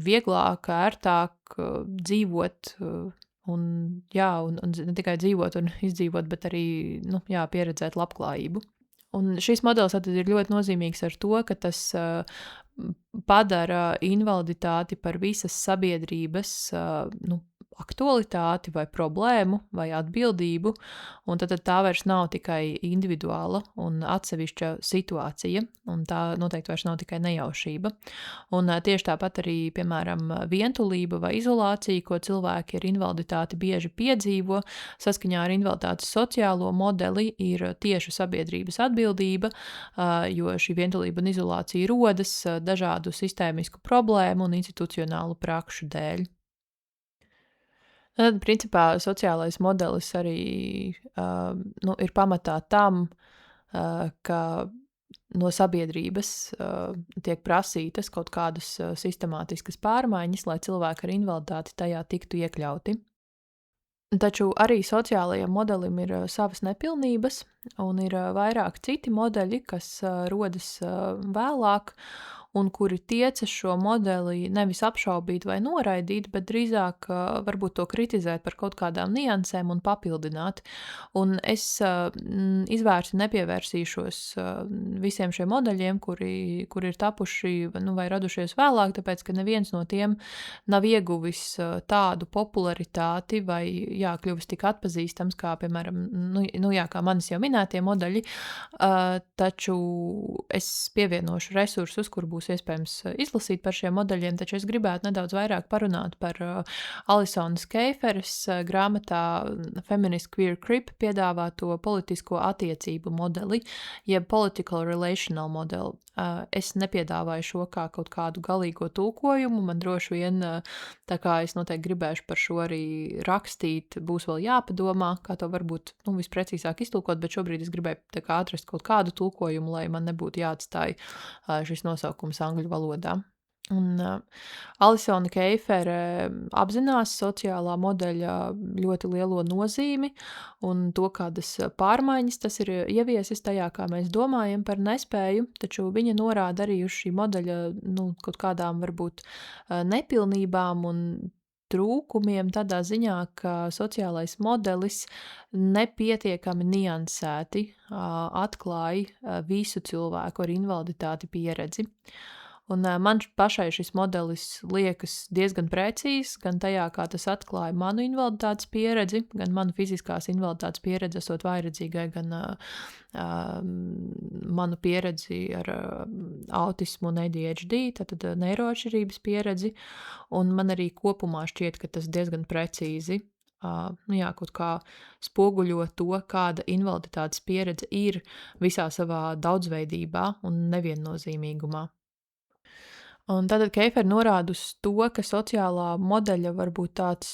vieglāk, ērtāk dzīvot un ne tikai dzīvot un izdzīvot, bet arī pieredzēt labklājību. Un šis modelis tad ir ļoti nozīmīgs ar to, ka tas padara invaliditāti par visas sabiedrības aktualitāti vai problēmu vai atbildību, un tad tā vairs nav tikai individuāla un atsevišķa situācija, un tā noteikti vairs nav tikai nejaušība. Un tieši tāpat arī, piemēram, vientulība vai izolācija, ko cilvēki ar invaliditāti bieži piedzīvo, saskaņā ar invaliditātes sociālo modeli ir tieši sabiedrības atbildība, jo šī vientulība un izolācija rodas dažādu sistēmisku problēmu un institucionālu prakšu dēļ. Tad, principā, sociālais modelis arī ir pamatā tam, ka no sabiedrības tiek prasītas kaut kādas sistemātiskas pārmaiņas, lai cilvēki ar invaliditāti tajā tiktu iekļauti. Taču arī sociālajam modelim ir savas nepilnības, un ir vairāk citi modeļi, kas rodas vēlāk, un kuri tiecas šo modeli nevis apšaubīt vai noraidīt, bet drīzāk varbūt to kritizēt par kaut kādām niansēm un papildināt. Un es izvērsi nepievērsīšos visiem šiem modeļiem, kuri ir tapuši vai radušies vēlāk, tāpēc, ka neviens no tiem nav ieguvis tādu popularitāti vai kļuvis tik atpazīstams, kā, piemēram, kā manis jau minētie modeļi, taču es pievienošu resursus, kur būs iespējams izlasīt par šiem modeļiem, taču es gribētu nedaudz vairāk parunāt par Alisonas Keiferes grāmatā Feminist Queer Crip piedāvāto politisko attiecību modeli, jeb Political Relational Model. Es nepiedāvāju šo kā kaut kādu galīgo tulkojumu, man droši vien, tā kā es noteikti gribēšu par šo arī rakstīt, būs vēl jāpadomā, kā to varbūt visprecīzāk iztulkot, bet šobrīd es gribēju tā kā atrast kaut kādu tulkojumu, lai man nebūtu jāatstāj šis nosaukums angļu valodā. Un Alisona Keifere apzinās sociālā modeļa ļoti lielo nozīmi un to, kādas pārmaiņas tas ir ieviesis tajā, kā mēs domājam par nespēju, taču viņa norāda arī uz šī modeļa, kaut kādām varbūt nepilnībām un trūkumiem tādā ziņā, ka sociālais modelis nepietiekami niansēti atklāja visu cilvēku ar invaliditāti pieredzi. Un man pašai šis modelis liekas diezgan precīzs, gan tajā, kā tas atklāja manu invaliditātes pieredzi, gan manu fiziskās invaliditātes pieredzi esot vājredzīgai, gan manu pieredzi ar autismu un ADHD, tātad neiroatšķirības pieredzi, un man arī kopumā šķiet, ka tas diezgan precīzi kaut kā spoguļo to, kāda invaliditātes pieredze ir visā savā daudzveidībā un neviennozīmīgumā. Un tātad Keifere norāda uz to, ka sociālā modeļa varbūt tāds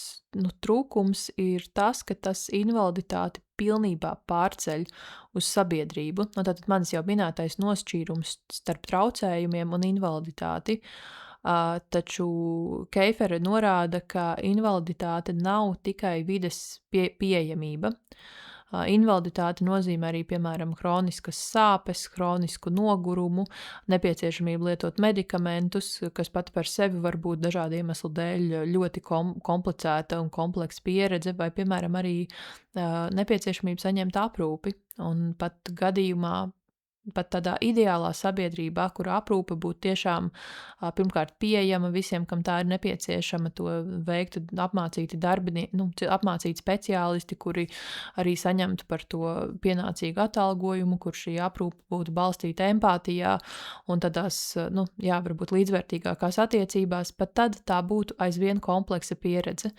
trūkums ir tas, ka tas invaliditāti pilnībā pārceļ uz sabiedrību. Tātad manis jau minētais nošķīrums starp traucējumiem un invaliditāti. Taču Keifere norāda, ka invaliditāte nav tikai vides pieejamība. Invaliditāte nozīmē arī, piemēram, hroniskas sāpes, hronisku nogurumu, nepieciešamību lietot medikamentus, kas pat par sevi var būt dažādu iemeslu dēļ ļoti komplicēta un kompleksa pieredze, vai, piemēram, arī nepieciešamību saņemt aprūpi. Un pat gadījumā, pat tādā ideālā sabiedrībā, kur aprūpe būtu tiešām pirmkārt pieejama visiem, kam tā ir nepieciešama, to veiktu apmācīti darbinieki, apmācīti speciālisti, kuri arī saņemtu par to pienācīgu atalgojumu, kur šī aprūpe būtu balstīta empātijā un tādās, varbūt līdzvērtīgākās attiecībās, pat tad tā būtu aizvien kompleksa pieredze.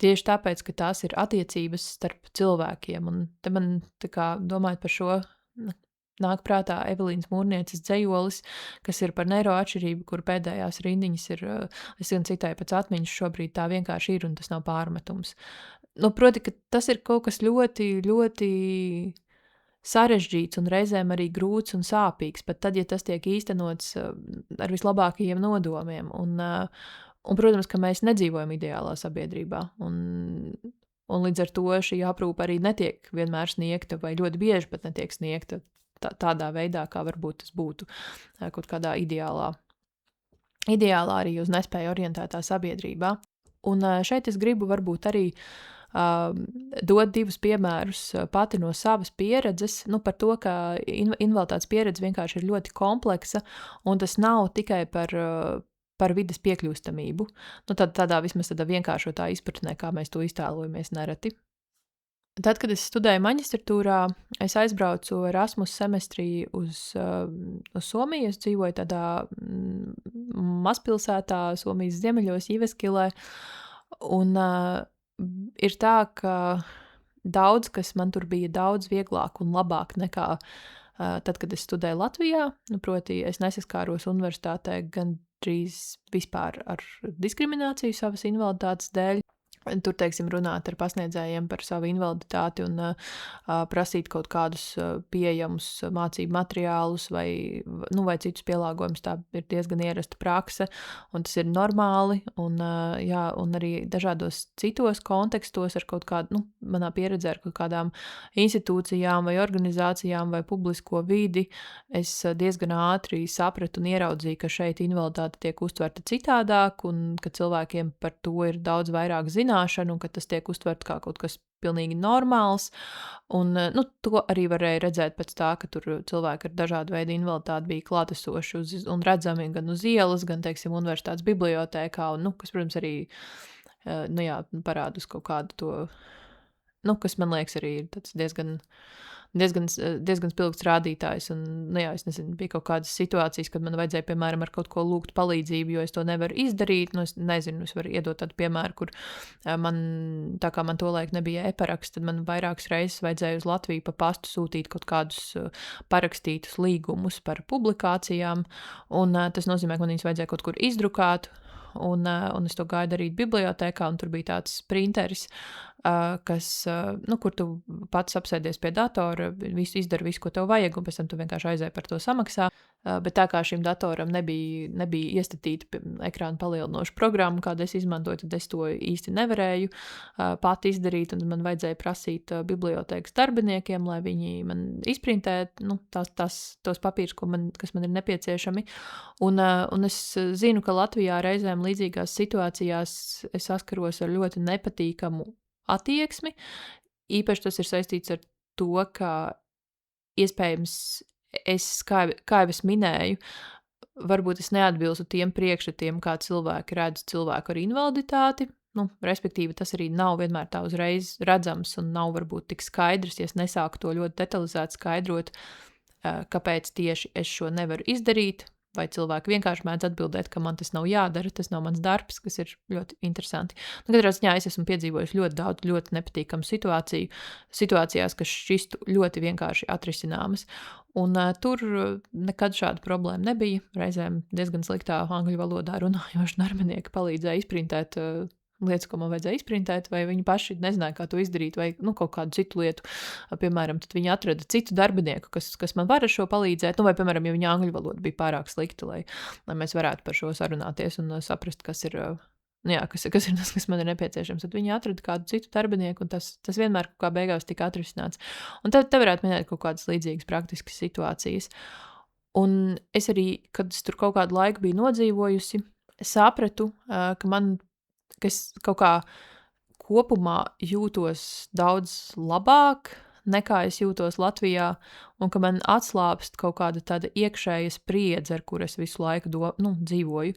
Tieši tāpēc, ka tās ir attiecības starp cilvēkiem. Un te man, domājot par šo, nāk prātā Evelīnas Mūrnieces dzejolis, kas ir par neiroatšķirību, kur pēdējās rindiņas ir, es gan citēju pēc atmiņas, šobrīd tā vienkārši ir un tas nav pārmetums. Proti, ka tas ir kaut kas ļoti, ļoti sarežģīts un reizēm arī grūts un sāpīgs, pat tad, ja tas tiek īstenots ar vislabākajiem nodomiem. Un, protams, ka mēs nedzīvojam ideālā sabiedrībā. Un līdz ar to šī aprūpe arī netiek vienmēr sniegta, vai ļoti bieži pat netiek sniegta tādā veidā, kā varbūt tas būtu kaut kādā ideālā arī uz nespēju orientētā sabiedrībā. Un šeit es gribu varbūt arī dot divus piemērus pati no savas pieredzes, par to, ka invaliditātes pieredze vienkārši ir ļoti kompleksa, un tas nav tikai par vides piekļūstamību. Tādā vienkāršotā izpratnē, kā mēs to iztēlojamies nereti. Tad, kad es studēju maģistratūrā, es aizbraucu Erasmus semestrī uz Somiju. Es dzīvoju tādā mazpilsētā Somijas ziemeļos, Jyväskylē. Un ir tā, ka daudz kas man tur bija daudz vieglāk un labāk nekā tad, kad es studēju Latvijā. Proti, es nesaskāros universitātē gandrīz vispār ar diskrimināciju savas invaliditātes dēļ. Tur, teiksim, runāt ar pasniedzējiem par savu invaliditāti un prasīt kaut kādus pieejamus mācību materiālus vai citus pielāgojumus. Tā ir diezgan ierasta prakse, un tas ir normāli. Un arī dažādos citos kontekstos ar kaut kādu, manā pieredzē ar kaut kādām institūcijām vai organizācijām vai publisko vidi, es diezgan ātri sapratu un ieraudzīju, ka šeit invaliditāte tiek uztverta citādāk un ka cilvēkiem par to ir daudz vairāk zināšanu un ka tas tiek uztverts kā kaut kas pilnīgi normāls. Un to arī varēja redzēt pēc tā, ka tur cilvēki ar dažādu veidu invaliditāti bija klātesoši un redzami gan uz ielas, gan, teiksim, universitātes bibliotēkā, un, kas, protams, arī parāda uz kaut kādu to, kas man liekas arī ir tāds diezgan spilgts rādītājs. Un, es nezinu, bija kaut kādas situācijas, kad man vajadzēja, piemēram, ar kaut ko lūgt palīdzību, jo es to nevaru izdarīt. Es nezinu, es varu iedot tādu piemēru, kur tā kā man tolaik nebija e-paraksts, tad man vairākas reizes vajadzēja uz Latviju pa pastu sūtīt kaut kādus parakstītus līgumus par publikācijām, un tas nozīmē, ka man viņus vajadzēja kaut kur izdrukāt. Un es to gāju darīt bibliotēkā, un tur bija tāds printeris, kur tu pats apsēdies pie datora, izdari visu, ko tev vajag, un pēc tam tu vienkārši aizēji par to samaksā. Bet tā kā šim datoram nebija iestatīta ekrāna palielinoša programma, kādu es izmantoju, tad es to īsti nevarēju pati izdarīt, un man vajadzēja prasīt bibliotēkas darbiniekiem, lai viņi man izprintē tos papīrus, kas man ir nepieciešami. Un es zinu, ka Latvijā reizēm līdzīgās situācijās es saskaros ar ļoti nepatīkamu attieksmi. Īpaši tas ir saistīts ar to, ka iespējams kā jau es minēju, varbūt es neatbilstu tiem priekšstatiem, kā cilvēki redz cilvēku ar invaliditāti. Respektīvi, tas arī nav vienmēr tā uzreiz redzams un nav varbūt tik skaidrs, ja es nesāku to ļoti detalizēt skaidrot, kāpēc tieši es šo nevaru izdarīt. Vai cilvēki vienkārši mēdz atbildēt, ka man tas nav jādara, tas nav mans darbs, kas ir ļoti interesanti. Katrā ziņā es esmu piedzīvojis ļoti daudz ļoti nepatīkamu situācijās, kas šķistu ļoti vienkārši atrisināmas. Un tur nekad šāda problēma nebija. Reizēm diezgan sliktā angļu valodā runājoši darbinieki palīdzēja izprintēt lietas, ko man vajadzēja izprintēt, vai viņi paši nezināja, kā to izdarīt, vai kaut kādu citu lietu. Piemēram, tad viņi atrada citu darbinieku, kas man var ar šo palīdzēt, vai, piemēram, ja viņa angļu valoda bija pārāk slikta, lai mēs varētu par šo sarunāties un saprast, kas ir tas, kas man ir nepieciešams. Tad viņi atrada kādu citu darbinieku, un tas vienmēr kā beigās tika atrisināts. Un tad te varētu minēt kaut kādas līdzīgas praktiskas situācijas. Un es arī, kad es tur kaut kādu laiku biju nodzīvojusi, sapratu, ka es kaut kā kopumā jūtos daudz labāk, nekā es jūtos Latvijā, un ka man atslāpst kaut kāda tāda iekšēja spriedze, ar kur es visu laiku dzīvoju.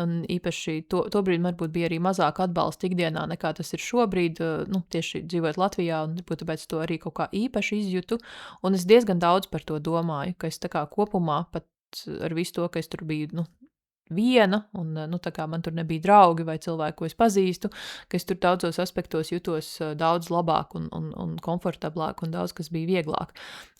Un īpaši tobrīd varbūt bija arī mazāk atbalsta ikdienā, nekā tas ir šobrīd, tieši dzīvojot Latvijā, un tāpēc to arī kaut kā īpaši izjūtu. Un es diezgan daudz par to domāju, ka es tā kā kopumā pat ar visu to, ka es tur biju, viena, un tā kā man tur nebija draugi vai cilvēki, ko es pazīstu, ka es tur daudzos aspektos jutos daudz labāk un komfortablāk, un daudz kas bija vieglāk.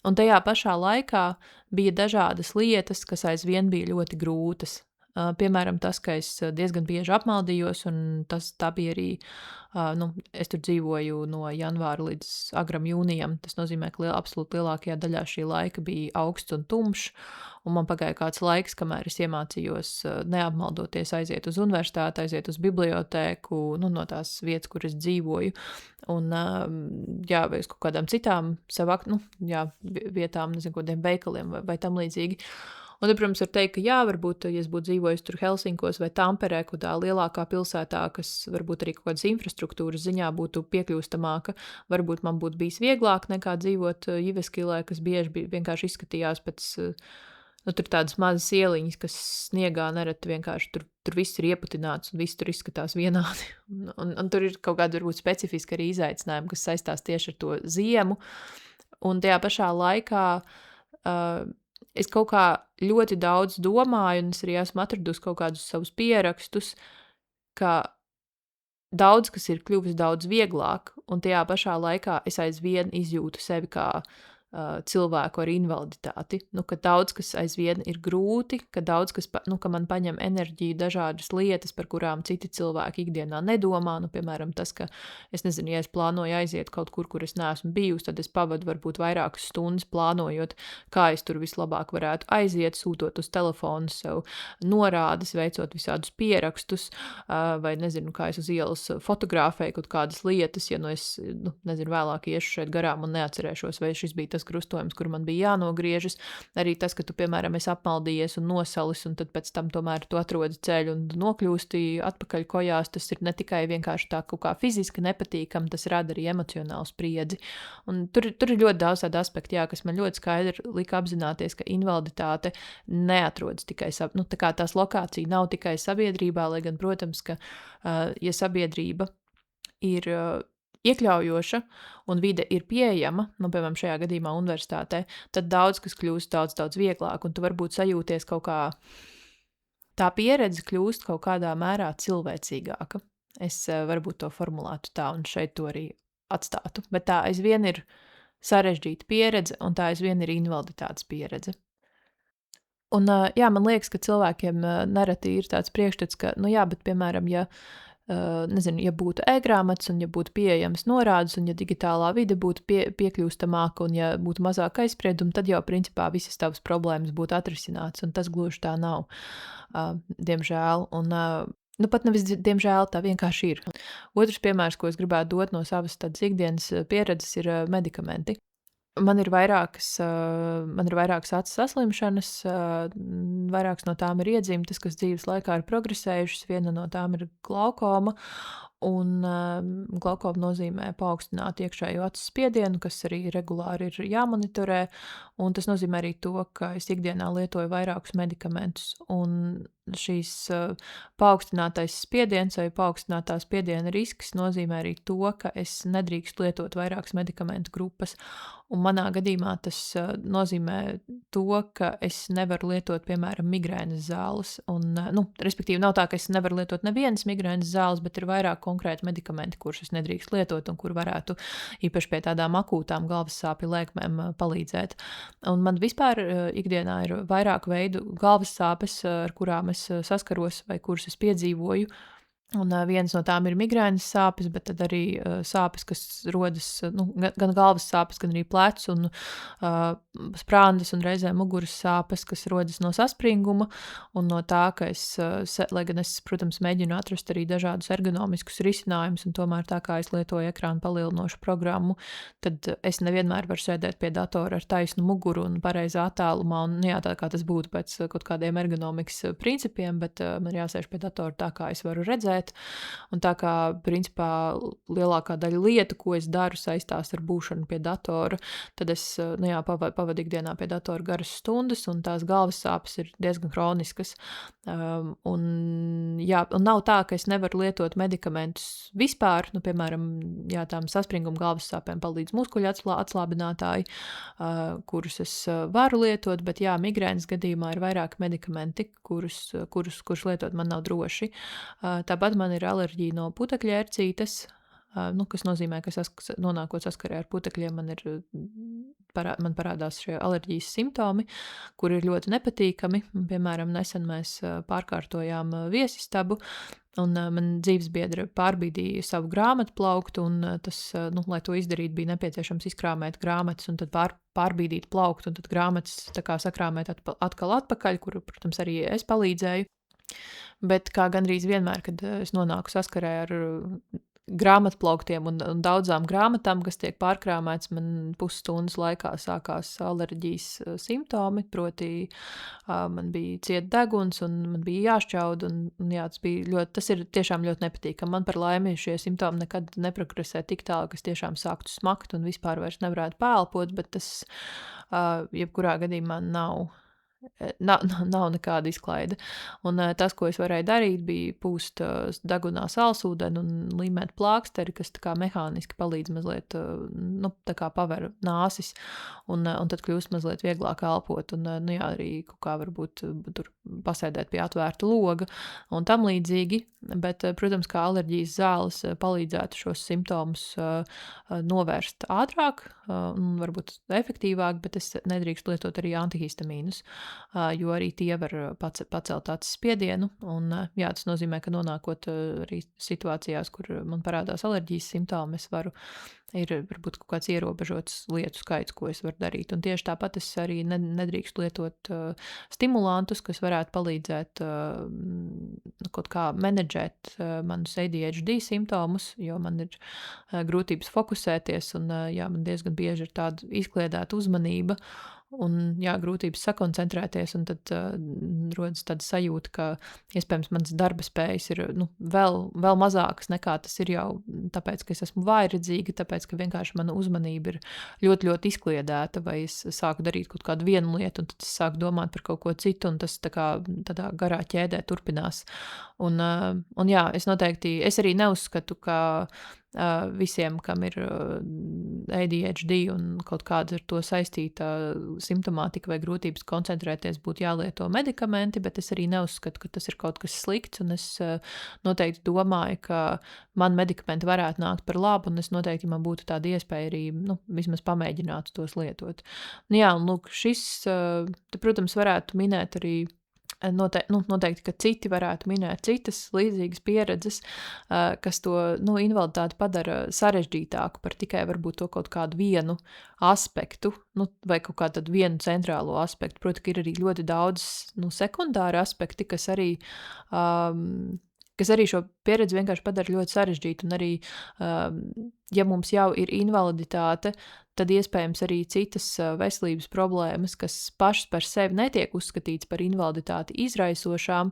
Un tajā pašā laikā bija dažādas lietas, kas aizvien bija ļoti grūtas. Piemēram, tas, ka es diezgan bieži apmaldījos, un tā bija arī, es tur dzīvoju no janvāra līdz agram jūnijam. Tas nozīmē, ka absolūti lielākajā daļā šī laika bija augsts un tumšs, un man pagāja kāds laiks, kamēr es iemācījos neapmaldoties aiziet uz universitāti, aiziet uz bibliotēku, no tās vietas, kur es dzīvoju, un vai uz kaut kādām citām vietām, nezinu, kādiem veikaliem vai tam līdzīgi. Un, protams, var teikt, ka varbūt, ja es būtu dzīvojis tur Helsinkos vai Tamperē, kādā lielākā pilsētā, kas varbūt arī kaut kādas infrastruktūras ziņā būtu piekļūstamāka, varbūt man būtu bijis vieglāk nekā dzīvot Jiveskilē, kas bieži vienkārši izskatījās pēc, tur tādas mazas ieliņas, kas sniegā nereti vienkārši tur viss ir ieputināts un viss tur izskatās vienādi. Un tur ir kaut kāda varbūt specifiska arī izaicinājuma, kas saistās tieši ar to ziemu. Un tajā pašā laikā es kaut kā ļoti daudz domāju, un es arī esmu atradusi kaut kādus savus pierakstus, ka daudz kas ir kļuvis daudz vieglāk, un tajā pašā laikā es aizvien izjūtu sevi kā cilvēku ar invaliditāti, ka daudz kas aizvien ir grūti, ka daudz kas, ka man paņem enerģiju dažādas lietas, par kurām citi cilvēki ikdienā nedomā, piemēram, tas, ka es nezinu, ja es plānoju aiziet kaut kur es neesmu bijusi, tad es pavadu varbūt vairākas stundas plānojot, kā es tur vislabāk varētu aiziet, sūtot uz telefonu sev norādes, veicot visādus pierakstus, vai nezinu, kā es uz ielas fotografēju kaut kādas lietas, ja es, nezinu, vēlāk iešu šeit garām un neatcerēšos, vai šis bija tas krustojums, kur man bija jānogriežas. Arī tas, ka tu, piemēram, esi apmaldījies un nosalis, un tad pēc tam tomēr tu atrodi ceļu un nokļūsti atpakaļ kojās, tas ir ne tikai vienkārši tā kaut kā fiziski nepatīkam, tas rada arī emocionālu spriedzi. Un tur ir ļoti daudz tādu aspektu, kas man ļoti skaidri lika apzināties, ka invaliditāte neatrodas tikai, tā kā tās lokācija nav tikai sabiedrībā, lai gan, protams, ka, ja sabiedrība ir iekļaujoša un vide ir pieejama, piemēram, šajā gadījumā universitātē, tad daudz kas kļūst daudz vieglāk, un tu varbūt sajūties kaut kā, tā pieredze kļūst kaut kādā mērā cilvēcīgāka. Es varbūt to formulētu tā, un šeit to arī atstātu, bet tā aizvien ir sarežģīta pieredze, un tā aizvien ir invaliditātes pieredze. Un, man liekas, ka cilvēkiem nereti ir tāds priekšstats, ka, bet, piemēram, ja nezinu, ja būtu e-grāmatas un ja būtu pieejamas norādes un ja digitālā vide būtu piekļūstamāka un ja būtu mazāk aizspriedumu, tad jau principā visas tavas problēmas būtu atrisināts, un tas gluži tā nav, diemžēl. Nu, pat nevis diemžēl, tā vienkārši ir. Otrs piemērs, ko es gribētu dot no savas tādas ikdienas pieredzes, ir medikamenti. Man ir vairākas acu saslimšanas, vairākas no tām ir iedzimtas, kas dzīves laikā ir progresējušas. Viena no tām ir glaukoma, un glaukoma nozīmē paaugstinātu iekšējo acu spiedienu, kas arī regulāri ir jāmonitorē, un tas nozīmē arī to, ka es ikdienā lietoju vairākus medikamentus, un šīs paaugstinātais spiediens vai paaugstinātā spiediena risks nozīmē arī to, ka es nedrīkstu lietot vairākas medikamentu grupas. Un manā gadījumā tas nozīmē to, ka es nevaru lietot, piemēram, migrēnas zāles. Respektīvi, nav tā, ka es nevaru lietot nevienas migrēnas zāles, bet ir vairāk konkrēti medikamenti, kurus es nedrīkstu lietot un kur varētu īpaši pie tādām akūtām galvas sāpju lēkmēm palīdzēt. Un man vispār ikdienā ir vairāk veidu galvas sāpes, ar kurām es saskaros vai kuras es piedzīvoju. Un viens no tām ir migrēnas sāpes, bet tad arī sāpes, kas rodas, gan galvas sāpes, gan arī plecu un sprāndas un reizēm muguras sāpes, kas rodas no saspringuma un no tā, ka lai gan es, protams, mēģinu atrast arī dažādus ergonomiskus risinājumus, un tomēr tā kā es lietoju ekrānu palielinošu programmu, tad es nevienmēr varu sēdēt pie datora ar taisnu muguru un pareizā attālumā, un tā kā tas būtu pēc kaut kādiem ergonomikas principiem, bet man jāsēž pie datora tā, kā es varu redzēt. Un tā kā, principā, lielākā daļa lietu, ko es daru, saistās ar būšanu pie datora, tad es pavadu ikdienā pie datora garas stundas, un tās galvas sāpes ir diezgan kroniskas. Un nav tā, ka es nevaru lietot medikamentus vispār. Piemēram, tām saspringuma galvas sāpēm palīdz muskuļu atslābinātāji, kurus es varu lietot, bet migrēnas gadījumā ir vairāk medikamenti, kurus lietot man nav droši. Tāpat man ir alerģija no putekļērcītes, kas nozīmē, ka nonākot saskarē ar putekļiem, man parādās šie alerģijas simptomi, kuri ir ļoti nepatīkami. Piemēram, nesen mēs pārkārtojām viesistabu, un man dzīvesbiedre pārbīdīja savu grāmatu plauktu, un tas, lai to izdarītu, bija nepieciešams izkrāmēt grāmatas un tad pārbīdīt plauktu, un tad grāmatas tā kā sakrāmēt atkal atpakaļ, kuru, protams, arī es palīdzēju. Bet kā gandrīz vienmēr, kad es nonāku saskarē ar grāmatplauktiem un daudzām grāmatām, kas tiek pārkrāmēts, man pusstundas laikā sākās alerģijas simptomi, proti man bija cieta deguns un man bija jāšķaud, tas ir tiešām ļoti nepatīkami. Man par laimi šie simptomi nekad neprogresē tik tālu, ka es tiešām sāktu smakt un vispār vairs nevarētu pēlpot, bet tas jebkurā gadījumā nav nekāda izklaide. Un tas, ko es varēju darīt, bija pūst degunā sālsūdeni un līmēt plāksteri, kas tā kā mehāniski palīdz mazliet, tā kā paver nāsis, un tad kļūst mazliet vieglāk elpot, un arī kaut kā varbūt tur pasēdēt pie atvērta loga un tam līdzīgi, bet, protams, kā alerģijas zāles palīdzētu šos simptomus novērst ātrāk un varbūt efektīvāk, bet es nedrīkstu lietot arī antihistamīnus, jo arī tie var pacelt acis spiedienu, un tas nozīmē, ka nonākot arī situācijās, kur man parādās alerģijas simptomi, ir varbūt kaut kāds ierobežots lietu skaits, ko es varu darīt. Un tieši tāpat es arī nedrīkstu lietot stimulantus, kas varētu palīdzēt kaut kā menedžēt manus ADHD simptomus, jo man ir grūtības fokusēties, un man diezgan bieži ir tāda izkliedēta uzmanība, un grūtības sakoncentrēties, un tad rodas tāda sajūta, ka iespējams manas darba spējas ir vēl mazākas nekā tas ir jau tāpēc, ka es esmu vājredzīga, tāpēc, ka vienkārši mana uzmanība ir ļoti, ļoti izkliedēta, vai es sāku darīt kaut kādu vienu lietu, un tad es sāku domāt par kaut ko citu, un tas tā kā tādā garā ķēdē turpinās. Un es arī neuzskatu, ka visiem, kam ir ADHD un kaut kāda ar to saistīta simptomātika vai grūtības koncentrēties, būtu jālieto medikamenti, bet es arī neuzskatu, ka tas ir kaut kas slikts, un es noteikti domāju, ka man medikamenti varētu nākt par labu, un es noteikti, ja man būtu tāda iespēja arī, vismaz pamēģināt tos lietot. Šis, protams, varētu minēt arī Noteikti, ka citi varētu minēt citas līdzīgas pieredzes, kas to, invaliditāti padara sarežģītāku par tikai varbūt to kaut kādu vienu aspektu, vai kaut kādu tādu vienu centrālo aspektu. Proti, ka ir arī ļoti daudz, sekundāri aspekti, kas arī šo pieredzi vienkārši padara ļoti sarežģītu, un arī, ja mums jau ir invaliditāte, tad iespējams arī citas veselības problēmas, kas pašas par sevi netiek uzskatītas par invaliditāti izraisošām,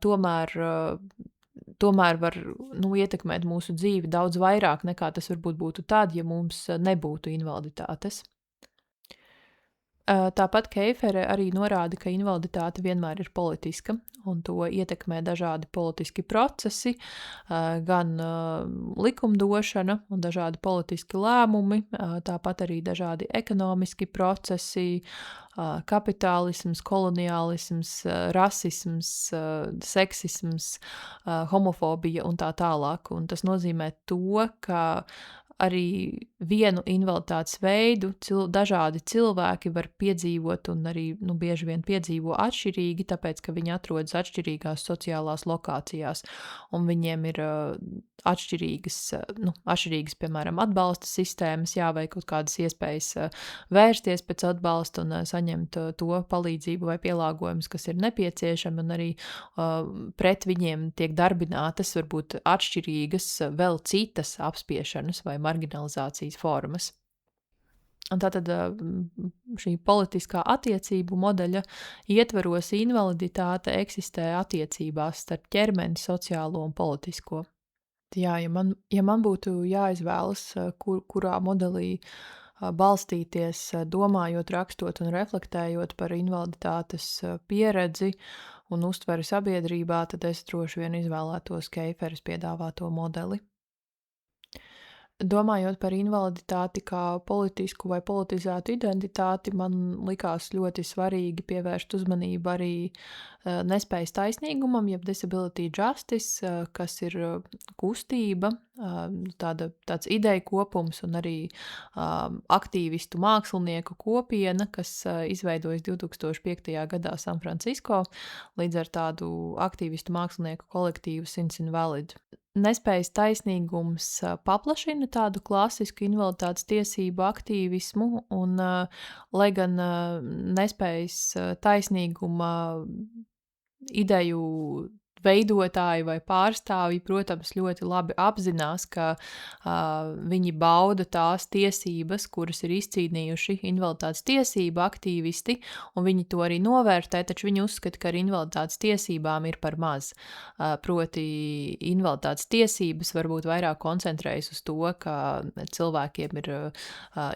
tomēr var, ietekmēt mūsu dzīvi daudz vairāk nekā tas varbūt būtu tad, ja mums nebūtu invaliditātes. Tāpat Keifere arī norāda, ka invaliditāte vienmēr ir politiska, un to ietekmē dažādi politiski procesi, gan likumdošana un dažādi politiski lēmumi, tāpat arī dažādi ekonomiski procesi, kapitālisms, koloniālisms, rasisms, seksisms, homofobija un tā tālāk. Un tas nozīmē to, ka arī vienu invaliditātes veidu dažādi cilvēki var piedzīvot un arī bieži vien piedzīvo atšķirīgi, tāpēc, ka viņi atrodas atšķirīgās sociālās lokācijās, un viņiem ir atšķirīgas, piemēram, atbalsta sistēmas, vai kaut kādas iespējas vērsties pēc atbalsta un saņemt to palīdzību vai pielāgojumus, kas ir nepieciešami, un arī pret viņiem tiek darbinātas varbūt atšķirīgas vēl citas apspiešanas vai marginalizācijas formas. Un tātad šī politiskā attiecību modeļa ietvaros invaliditāte eksistē attiecībās starp ķermeni, sociālo un politisko. Ja man būtu jāizvēlas, kurā modelī balstīties, domājot, rakstot un reflektējot par invaliditātes pieredzi un uztveri sabiedrībā, tad es droši vien izvēlētos Keiferes piedāvāto modeli. Domājot par invaliditāti kā politisku vai politizētu identitāti, man likās ļoti svarīgi pievērst uzmanību arī nespējas taisnīgumam, jeb disability justice, kas ir kustība, tāds ideju kopums un arī aktīvistu mākslinieku kopiena, kas izveidojas 2005. gadā San Francisco līdz ar tādu aktīvistu mākslinieku kolektīvu Sins Invalid. Nespējas taisnīgums paplašina tādu klasisku invaliditātes tiesību aktīvismu, un, lai gan nespējas taisnīguma ideju veidotāji vai pārstāvji, protams, ļoti labi apzinās, ka viņi bauda tās tiesības, kuras ir izcīnījuši invaliditātes tiesību aktīvisti, un viņi to arī novērtē, taču viņi uzskata, ka ar invaliditātes tiesībām ir par maz. Proti, invaliditātes tiesības varbūt vairāk koncentrējas uz to, ka cilvēkiem ir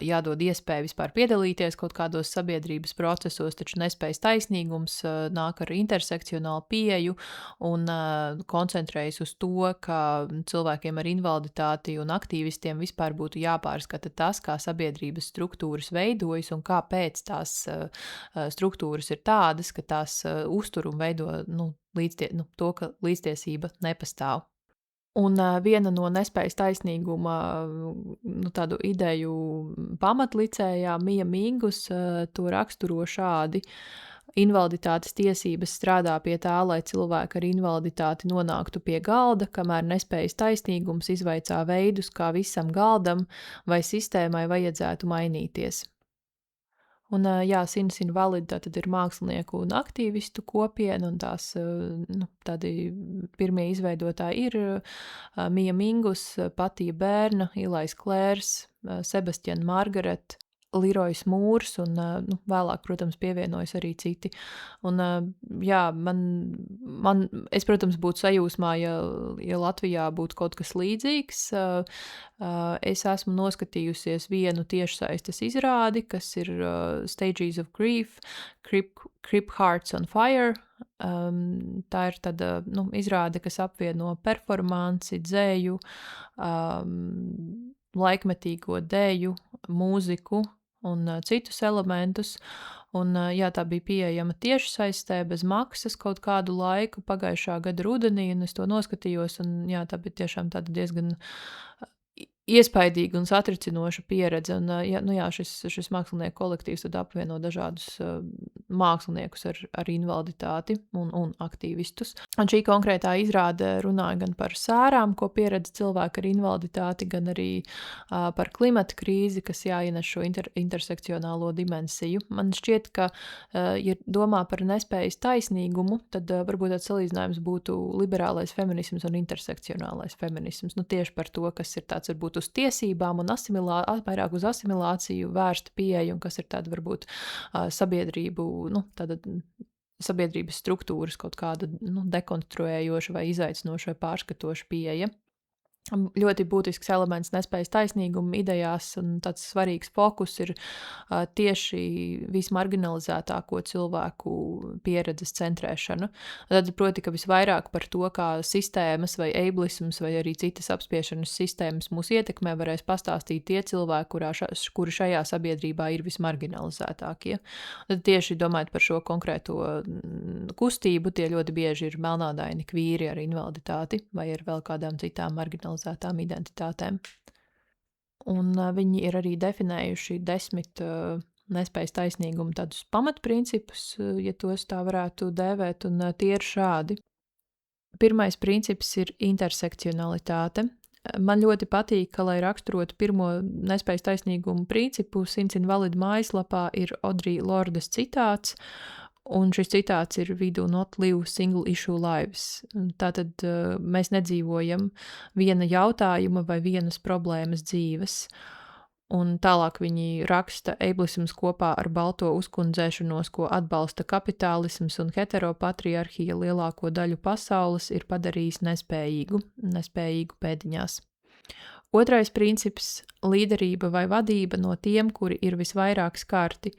jādod iespēja vispār piedalīties kaut kādos sabiedrības procesos, taču nespējas taisnīgums nāk ar intersekcionālu pieeju un koncentrējas uz to, ka cilvēkiem ar invaliditāti un aktīvistiem vispār būtu jāpārskata tas, kā sabiedrības struktūras veidojas un kāpēc tās struktūras ir tādas, ka tās uztur un veido to, ka līdztiesība nepastāv. Un viena no nespējas taisnīguma tādu ideju pamatlicējā Mija Mingus to raksturo šādi. Invaliditātes tiesības strādā pie tā, lai cilvēki ar invaliditāti nonāktu pie galda, kamēr nespējas taisnīgums izvaicā veidus, kā visam galdam vai sistēmai vajadzētu mainīties. Un, Sins Invalid tātad ir mākslinieku un aktīvistu kopiena, un tās tādi pirmie izveidotāji ir Mija Mingus, Patija Bērna, Ilais Klērs, Sebastian Margaret, Lirojs Mūrs un vēlāk, protams, pievienojas arī citi. Un, es, protams, būtu sajūsmā, ja Latvijā būtu kaut kas līdzīgs. Es esmu noskatījusies vienu tiešsaistes izrādi, kas ir Stages of Grief, Crip Hearts on Fire. Tā ir tāda izrāde, kas apvieno performanci, dzēju, laikmetīgo deju, mūziku un citus elementus. Un, tā bija pieejama tiešsaistē bez maksas kaut kādu laiku pagājušā gada rudenī, un es to noskatījos, un tā bija tiešām tāda diezgan iespaidīga un satricinoša pieredze. Un, šis mākslinieku kolektīvs tad apvieno dažādus māksliniekus ar invaliditāti un aktīvistus. Un šī konkrētā izrāde runāja gan par sērām, ko pieredz cilvēki ar invaliditāti, gan arī par klimata krīzi, kas jāienes šo intersekcionālo dimensiju. Man šķiet, ka, ja domā par nespējas taisnīgumu, tad varbūt tāds salīdzinājums būtu liberālais feminisms un intersekcionālais feminisms. Nu, tieši par to, kas ir tāds varbūt uz tiesībām un vairāk uz asimilāciju vērsta pieeja, un kas ir tāda varbūt sabiedrību, tāda sabiedrības struktūras kaut kāda dekonstruējoša vai izaicinoša vai pārskatoša pieeja. Ļoti būtisks elements nespējas taisnīguma idejās un tāds svarīgs fokus ir tieši vismarginalizētāko cilvēku pieredzes centrēšana. Tad, proti, ka visvairāk par to, kā sistēmas vai ablisms vai arī citas apspiešanas sistēmas mūs ietekmē, varēs pastāstīt tie cilvēki, kuri šajā sabiedrībā ir vismarginalizētākie. Tad tieši domājot par šo konkrēto kustību, tie ļoti bieži ir melnādaini kvīri ar invaliditāti vai ar vēl kādām citām marginalizētām identitātēm. Un viņi ir arī definējuši 10 nespējas taisnīguma tādus pamatprincipus, ja tos tā varētu dēvēt, un tie ir šādi. Pirmais princips ir intersekcionalitāte. Man ļoti patīk, ka, lai raksturotu pirmo nespējas taisnīguma principu, Sins Invalid mājaslapā ir Audre Lordes citāts, un šis citāts ir "We do not live single issue lives". Tātad mēs nedzīvojam viena jautājuma vai vienas problēmas dzīves. Un tālāk viņi raksta: ablisms kopā ar balto uzkundzēšanos, ko atbalsta kapitālisms un heteropatriarhija lielāko daļu pasaules, ir padarījis nespējīgu pēdiņās. Otrais princips - līderība vai vadība no tiem, kuri ir visvairāk skarti.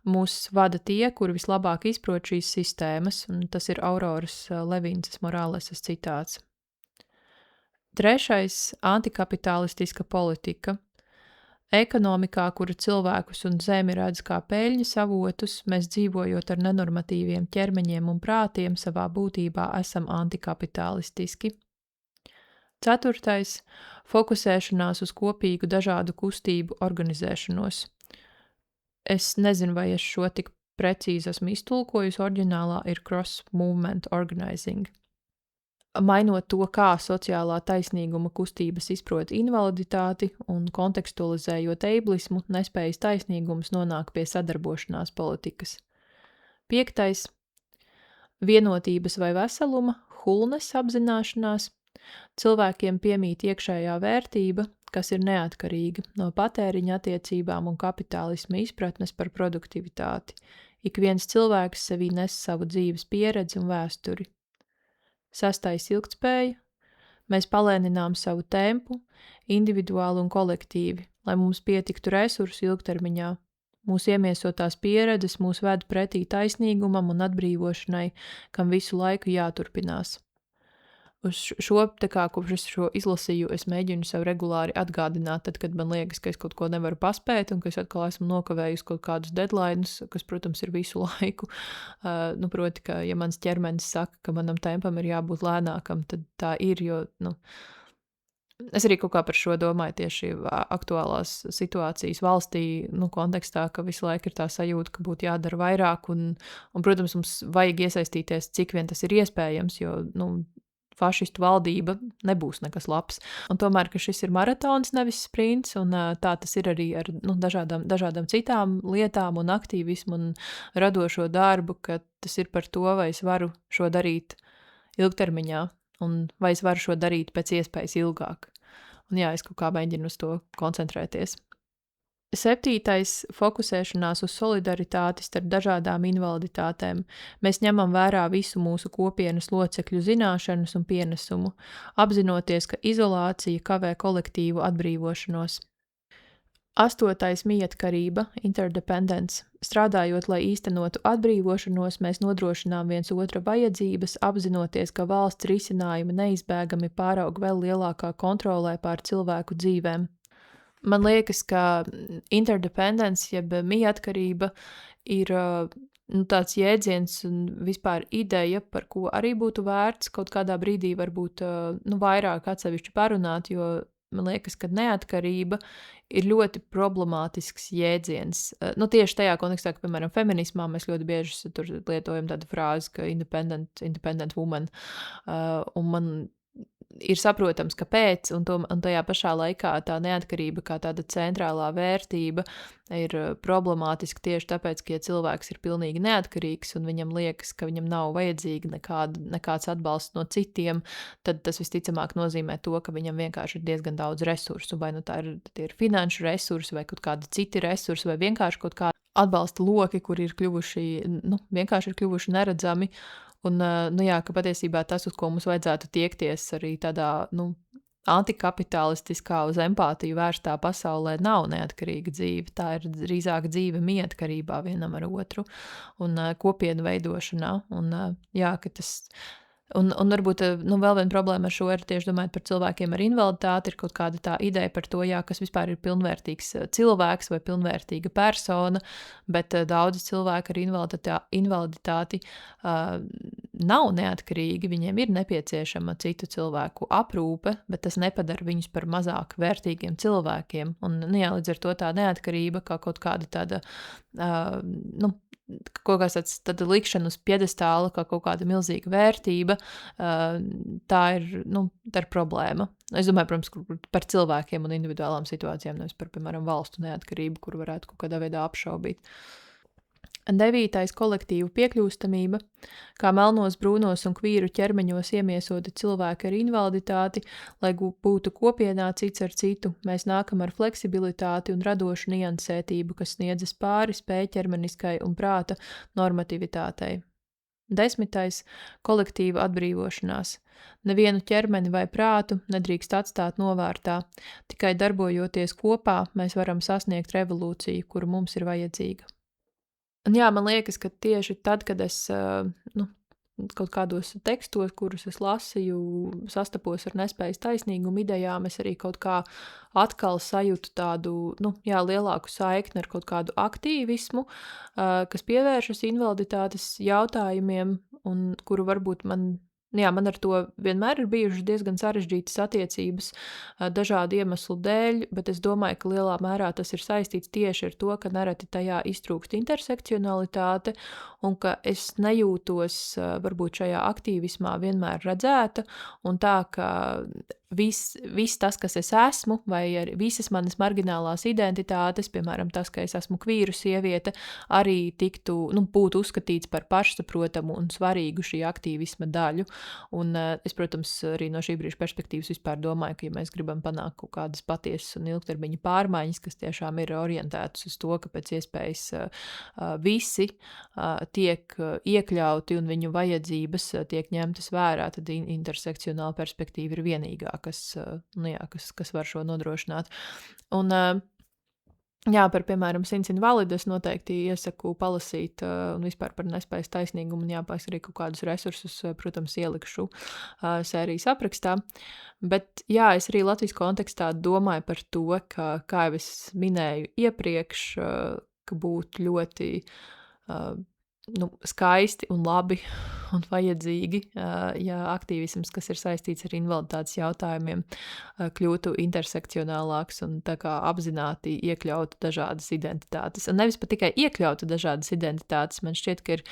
Mūs vada tie, kuri vislabāk izprot šīs sistēmas, un tas ir Auroras Levinsas Moralesas citāts. Trešais - antikapitalistiska politika. Ekonomikā, kura cilvēkus un zemi redz kā peļņas avotus, mēs dzīvojot ar nenormatīviem ķermeņiem un prātiem, savā būtībā esam antikapitalistiski. Ceturtais - fokusēšanās uz kopīgu dažādu kustību organizēšanos. Es nezinu, vai es šo tik precīzi esmu iztulkojusi, oriģinālā ir cross movement organizing. Mainot to, kā sociālā taisnīguma kustības izprot invaliditāti un kontekstualizējot ablismu, nespējas taisnīgums nonāk pie sadarbošanās politikas. Piektais - vienotības vai veseluma, wholeness apzināšanās. Cilvēkiem piemīt iekšējā vērtība, kas ir neatkarīga no patēriņa attiecībām un kapitālisma izpratnes par produktivitāti. Ik viens cilvēks sevī nes savu dzīves pieredzi un vēsturi. Sastais - ilgtspēja. Mēs palēninām savu tempu, individuāli un kolektīvi, lai mums pietiktu resursu ilgtermiņā. Mūsu iemiesotās pieredzes mūs ved pretī taisnīgumam un atbrīvošanai, kam visu laiku jāturpinās. Uz šo, kopš es šo izlasīju, es mēģinu sev regulāri atgādināt, tad, kad man liekas, ka es kaut ko nevaru paspēt un ka es atkal esmu nokavējusi kaut kādus deadlines, kas, protams, ir visu laiku. Proti, ka, ja mans ķermenis saka, ka manam tempam ir jābūt lēnākam, tad tā ir, jo, es arī kaut kā par šo domāju tieši aktuālās situācijas valstī, kontekstā, ka visu laiku ir tā sajūta, ka būtu jādara vairāk un, protams, mums vajag iesaistīties, cik vien tas ir iespējams, jo, fašistu valdība nebūs nekas labs. Un tomēr, ka šis ir maratons, nevis sprints, un tā tas ir arī ar dažādām citām lietām un aktīvismu un radošo darbu, ka tas ir par to, vai es varu šo darīt ilgtermiņā, un vai es varu šo darīt pēc iespējas ilgāk. Un jā, es kaut kā mēģinu uz to koncentrēties. Septītais - fokusēšanās uz solidaritāti starp dažādām invaliditātēm. Mēs ņemam vērā visu mūsu kopienas locekļu zināšanas un pienesumu, apzinoties, ka izolācija kavē kolektīvu atbrīvošanos. Astotais - mietkarība, interdependence. Strādājot, lai īstenotu atbrīvošanos, mēs nodrošinām viens otra vajadzības, apzinoties, ka valsts risinājumi neizbēgami pāraug vēl lielākā kontrolē pār cilvēku dzīvēm. Man liekas, ka interdependence, jeb mietkarība, ir tāds jēdziens un vispār ideja, par ko arī būtu vērts kaut kādā brīdī varbūt vairāk atsevišķi parunāt, jo man liekas, ka neatkarība ir ļoti problemātisks jēdziens. Nu, tieši tajā kontekstā, ka, piemēram, feminismā mēs ļoti bieži tur lietojam tādu frāzi, ka independent woman, un man ir saprotams, kāpēc, un tajā pašā laikā tā neatkarība kā tāda centrālā vērtība ir problemātiska tieši tāpēc, ka, ja cilvēks ir pilnīgi neatkarīgs un viņam liekas, ka viņam nav vajadzīga nekāds atbalsts no citiem, tad tas visticamāk nozīmē to, ka viņam vienkārši ir diezgan daudz resursu, vai nu tie ir finanšu resursi, vai kaut kādi citi resursi, vai vienkārši kaut kādi atbalsta loki, kur ir kļuvuši, vienkārši ir kļuvuši neredzami. Un, jā, ka patiesībā tas, uz ko mums vajadzētu tiekties arī tādā, antikapitalistiskā uz empātiju vērstā pasaulē nav neatkarīga dzīve. Tā ir drīzāk dzīve mietkarībā vienam ar otru un kopienu veidošanā. Un, jā, ka tas... Un varbūt vēl viena problēma ar šo ir tieši domājot par cilvēkiem ar invaliditāti, ir kaut kāda tā ideja par to, jā, kas vispār ir pilnvērtīgs cilvēks vai pilnvērtīga persona, bet daudzi cilvēki ar invaliditāti nav neatkarīgi, viņiem ir nepieciešama citu cilvēku aprūpe, bet tas nepadara viņus par mazāk vērtīgiem cilvēkiem. Un, jā, līdz ar to tā neatkarība kā kaut kāda tāda, kaut kāds tāda likšana uz piedestāla, kā kaut kāda milzīga vērtība, tā ir problēma. Es domāju, protams, par cilvēkiem un individuālām situācijām, nevis par, piemēram, valstu neatkarību, kur varētu kaut kādā veidā apšaubīt. 9. kolektīvu piekļūstamība, kā melnos, brūnos un kvīru ķermeņos iemiesoti cilvēki ar invaliditāti, lai būtu kopienā cits ar citu, mēs nākam ar fleksibilitāti un radošu niansētību, kas sniedzas pāri spēj ķermeniskai un prāta normativitātei. 10. kolektīva atbrīvošanās. Nevienu ķermeni vai prātu nedrīkst atstāt novārtā, tikai darbojoties kopā mēs varam sasniegt revolūciju, kuru mums ir vajadzīga. Un jā, man liekas, ka tieši tad, kad es kaut kādos tekstos, kurus es lasīju, sastapos ar nespējas taisnīgumu idejām, es arī kaut kā atkal sajūtu tādu, lielāku saikni ar kaut kādu aktīvismu, kas pievēršas invaliditātes jautājumiem un kuru varbūt man ar to vienmēr ir bijušas diezgan sarežģītas attiecības dažādu iemeslu dēļ, bet es domāju, ka lielā mērā tas ir saistīts tieši ar to, ka nereti tajā iztrūkst intersekcionalitāte un ka es nejūtos varbūt šajā aktīvismā vienmēr redzēta un tā, ka viss tas, kas es esmu, vai arī visas manas marginālās identitātes, piemēram, tas, ka es esmu kvīru sieviete, arī būtu uzskatīts par pašsaprotamu un svarīgu šī aktīvisma daļu. Un es, protams, arī no šī brīža perspektīvas vispār domāju, ka, ja mēs gribam panākt kaut kādas patiesas un ilgtermiņa pārmaiņas, kas tiešām ir orientētas uz to, ka pēc iespējas visi tiek iekļauti un viņu vajadzības tiek ņemtas vērā, tad intersekcionāla perspektīva ir vienīgā, kas var šo nodrošināt. Un, par, piemēram, Sins Invalidu es noteikti iesaku palasīt un vispār par nespējas taisnīgumu un jāpēc arī kaut kādus resursus, protams, ielikšu sērijas aprakstā. Bet, es arī Latvijas kontekstā domāju par to, ka, kā jau es minēju iepriekš, ka būtu ļoti skaisti un labi un vajadzīgi, ja aktīvisms, kas ir saistīts ar invaliditātes jautājumiem, kļūtu intersekcionālāks un tā kā apzināti iekļautu dažādas identitātes. Un nevis pat tikai iekļautu dažādas identitātes, man šķiet, ka ir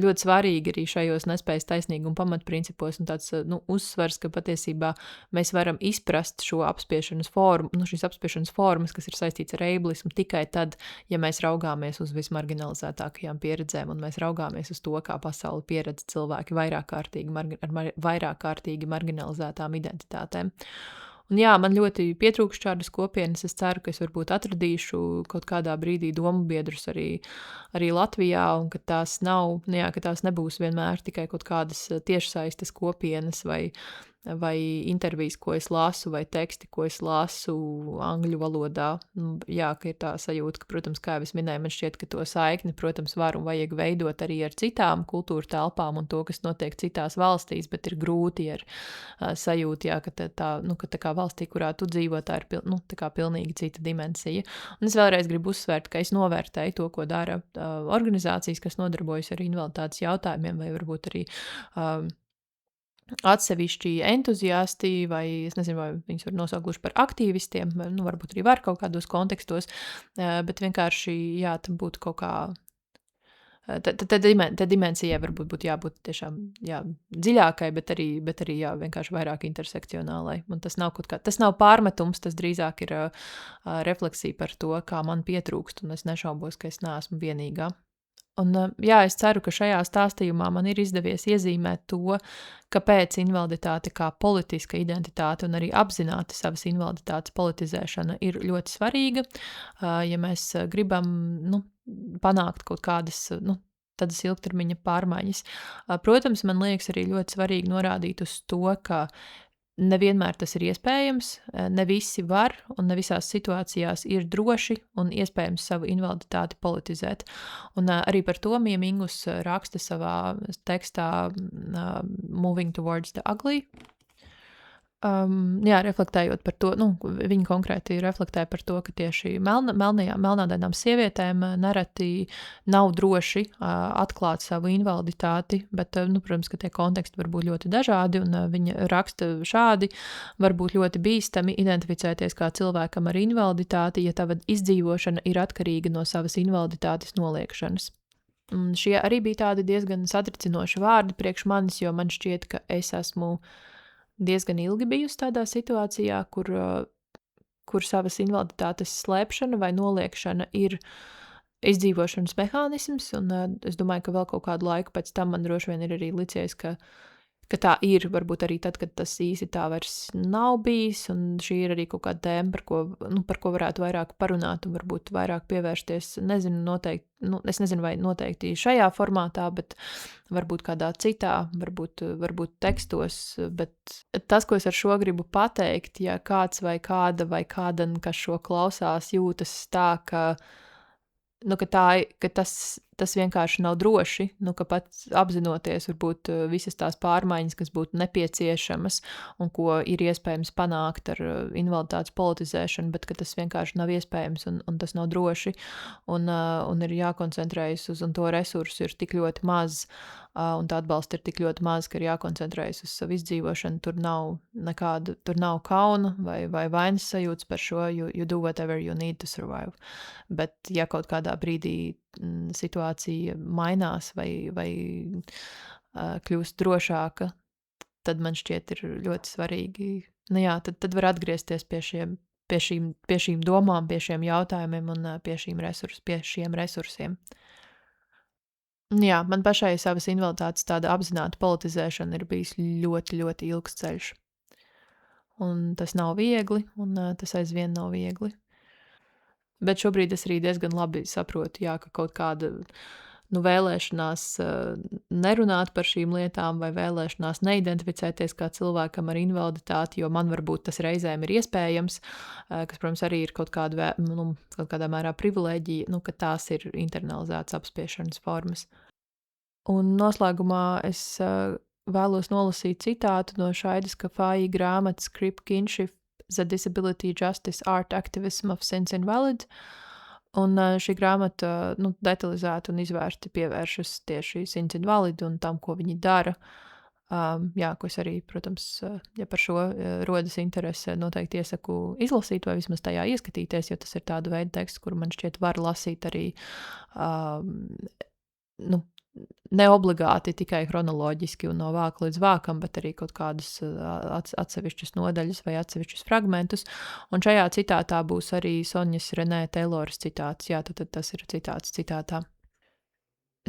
ļoti svarīgi arī šajos nespējas taisnīguma pamatprincipos un tāds uzsvars, ka patiesībā mēs varam izprast šo apspiešanas formu, šīs apspiešanas formas, kas ir saistīts ar ableismu tikai tad, ja mēs raugāmies uz vismarginalizētākajām pieredzēm un mēs raugāmies uz to, kā pasauli pieredz cilvēki vairāk kārtīgi marginalizētām identitātēm. Un man ļoti pietrūkst šādas kopienas. Es ceru, ka es varbūt atradīšu kaut kādā brīdī domu biedrus arī Latvijā un ka tās ka tās nebūs vienmēr tikai kaut kādas tiešsaistes kopienas vai intervijas, ko es lasu, vai teksti, ko es lasu angļu valodā. Ka ir tā sajūta, ka, protams, kā jau es minēju, man šķiet, ka to saikni, protams, var un vajag veidot arī ar citām kultūra telpām un to, kas notiek citās valstīs, bet ir grūti ar sajūtu, ka tā kā valstī, kurā tu dzīvo, tā ir tā kā pilnīgi cita dimensija. Un es vēlreiz gribu uzsvērt, ka es novērtēju to, ko dara organizācijas, kas nodarbojas ar invaliditātes jautājumiem, vai varbūt arī atsevišķi entuziasti vai es nezinu, vai viņus var nosaukt gluži par aktīvistiem, vai, nu, varbūt arī var kaut kādos kontekstos, bet vienkārši, jā, tam būtu kaut kā Te dimensijai varbūt būtu jābūt tiešām jā, dziļākai, bet arī jā, vienkārši vairāk intersekcionālai. Un tas nav tas nav pārmetums, tas drīzāk ir refleksija par to, kā man pietrūkst, un es nešaubos, ka es neesmu vienīgā. Un, jā, es ceru, ka šajā stāstījumā man ir izdevies iezīmēt to, kāpēc invaliditāte kā politiska identitāte un arī apzināti savas invaliditātes politizēšana ir ļoti svarīga, ja mēs gribam, nu, panākt kaut kādas, nu, tādas ilgtermiņa pārmaiņas. Protams, man liekas arī ļoti svarīgi norādīt uz to, ka nevienmēr tas ir iespējams, ne visi var un ne visās situācijās ir droši un iespējams savu invaliditāti politizēt. Un arī par to Mija Mingus raksta savā tekstā Moving Towards the Ugly. Jā, reflektējot par to, nu, viņi konkrēti reflektē par to, ka tieši melnādainām sievietēm nereti nav droši atklāt savu invaliditāti, bet, nu, protams, ka tie konteksti var būt ļoti dažādi, un viņa raksta šādi: var būt ļoti bīstami identificēties kā cilvēkam ar invaliditāti, ja tava izdzīvošana ir atkarīga no savas invaliditātes noliekšanas. Un šie arī bija tādi diezgan satricinoši vārdi priekš manis, jo man šķiet, ka es esmu diezgan ilgi bijusi tādā situācijā, kur savas invaliditātes slēpšana vai noliekšana ir izdzīvošanas mehānisms, un es domāju, ka vēl kaut kādu laiku pēc tam man droši vien ir arī licies, ka tā ir, varbūt arī tad, kad tas īsti tā vairs nav bijis, un šī ir arī kaut kāda tēma, par ko varētu vairāk parunāt un varbūt vairāk pievērsties, es nezinu, vai noteikti šajā formātā, bet varbūt kādā citā, varbūt tekstos, bet tas, ko es ar šo gribu pateikt, ja kāds vai kāda vai kādan, kas šo klausās, jūtas tā, ka tas vienkārši nav droši, ka pat apzinoties varbūt visas tās pārmaiņas, kas būtu nepieciešamas un ko ir iespējams panākt ar invaliditātes politizēšanu, bet ka tas vienkārši nav iespējams un tas nav droši, un ir jākoncentrējas uz, un to resursu ir tik ļoti maz, un tā atbalsta ir tik ļoti maz, ka ir jākoncentrējas uz savu izdzīvošanu, tur nav kauna vai vainas sajūtas par šo, you do whatever you need to survive. Bet ja kaut kādā brīdī situācija mainās vai kļūst drošāka, tad man šķiet ir ļoti svarīgi, tad var atgriezties pie šīm domām, pie šiem jautājumiem un pie šiem resursiem. Jā, man pašai savas invaliditātes tāda apzināta politizēšana ir bijis ļoti, ļoti ilgs ceļš. Un tas nav viegli, un tas aizvien nav viegli. Bet šobrīd es arī diezgan labi saprotu, ka kaut kāda vēlēšanās nerunāt par šīm lietām vai vēlēšanās neidentificēties kā cilvēkam ar invaliditāti, jo man varbūt tas reizēm ir iespējams, kas, protams, arī ir kaut kādā mērā privilēģija, ka tās ir internalizētas apspiešanas formas. Un noslēgumā es vēlos nolasīt citātu no Šaidas Kafāji grāmatas Crip Kinship The Disability Justice Art Activism of Since Invalid, un šī grāmata detalizēti un izvērsti pievēršas tieši Since Invalid un tam, ko viņi dara. Ko es arī, protams, ja par šo rodas interese, noteikti iesaku izlasīt vai vismaz tajā ieskatīties, jo tas ir tāda veida teksts, kuru man šķiet var lasīt arī neobligāti tikai chronoloģiski un no vāka līdz vākam, bet arī kaut kādus atsevišķus nodaļas vai atsevišķus fragmentus. Un šajā citātā būs arī Sonjas Renē Tayloras citāts. Jā, tad tas ir citāts citātā.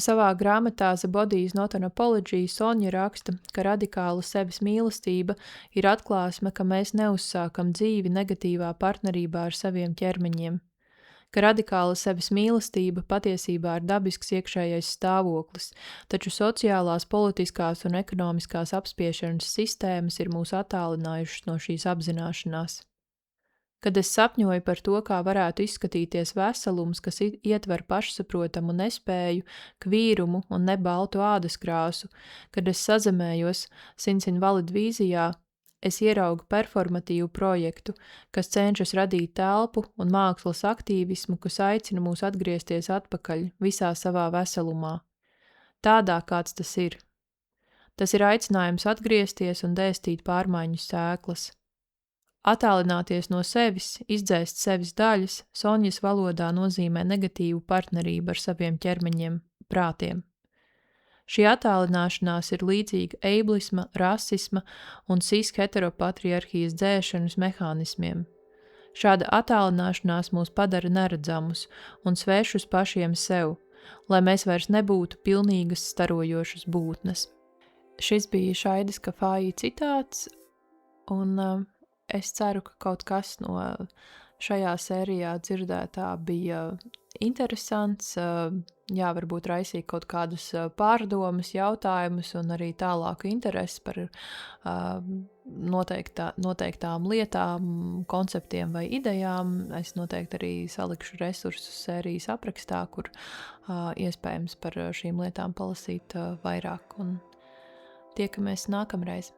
Savā grāmatā The Body is not an apology Sonja raksta, ka radikāla sevis mīlestība ir atklāsme, ka mēs neuzsākam dzīvi negatīvā partnerībā ar saviem ķermeņiem. Ka radikāla sevis mīlestība patiesībā ir dabisks iekšējais stāvoklis, taču sociālās, politiskās un ekonomiskās apspiešanas sistēmas ir mūs attālinājušas no šīs apzināšanās. Kad es sapņoju par to, kā varētu izskatīties veselums, kas ietver pašsaprotamu nespēju, kvīrumu un nebaltu ādas krāsu, kad es sazemējos Since Invalid vīzijā, es ieraugu performatīvu projektu, kas cenšas radīt telpu un mākslas aktīvismu, kas aicina mūs atgriezties atpakaļ visā savā veselumā. Tādā, kāds tas ir. Tas ir aicinājums atgriezties un dēstīt pārmaiņu sēklas. Attālināties no sevis, izdzēst sevis daļas, Sonjas valodā nozīmē negatīvu partnerību ar saviem ķermeņiem, prātiem. Šī attālināšanās ir līdzīga eiblisma, rasisma un cis-heteropatriarhijas dzēšanas mehānismiem. Šāda attālināšanās mūs padara neredzamus un svešus pašiem sev, lai mēs vairs nebūtu pilnīgas starojošas būtnes. Šis bija Šaidas Kafāji citāts, un es ceru, ka kaut kas no šajā sērijā dzirdētā bija interesants, varbūt raisīja kaut kādus pārdomas, jautājumus un arī tālāku interesi par noteiktām lietām, konceptiem vai idejām. Es noteikti arī salikšu resursus sērijas aprakstā, kur iespējams par šīm lietām palasīt vairāk, un tiekamies nākamreiz.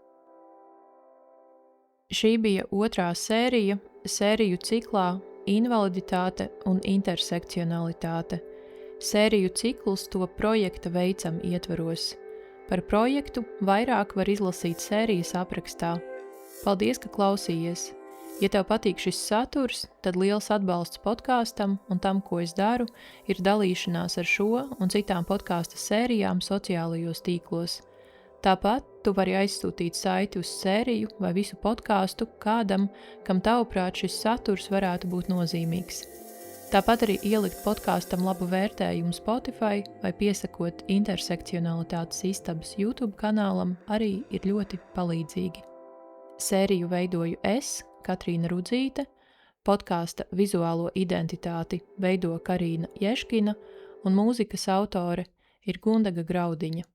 Šī bija otrā sērija, sēriju ciklā Invaliditāte un intersekcionalitāte. Sēriju ciklus to projekta Veicam ietvaros. Par projektu vairāk var izlasīt sērijas aprakstā. Paldies, ka klausījies! Ja tev patīk šis saturs, tad liels atbalsts podkāstam un tam, ko es daru, ir dalīšanās ar šo un citām podkāsta sērijām sociālajos tīklos. Tāpat tu vari aizsūtīt saiti uz sēriju vai visu podkāstu kādam, kam tavuprāt šis saturs varētu būt nozīmīgs. Tāpat arī ielikt podkāstam labu vērtējumu Spotify vai piesakot intersekcionalitātes istabas YouTube kanālam arī ir ļoti palīdzīgi. Sēriju veidoju es, Katrīna Rudzīte, podkāsta vizuālo identitāti veido Karīna Ješkina un mūzikas autore ir Gundaga Graudiņa.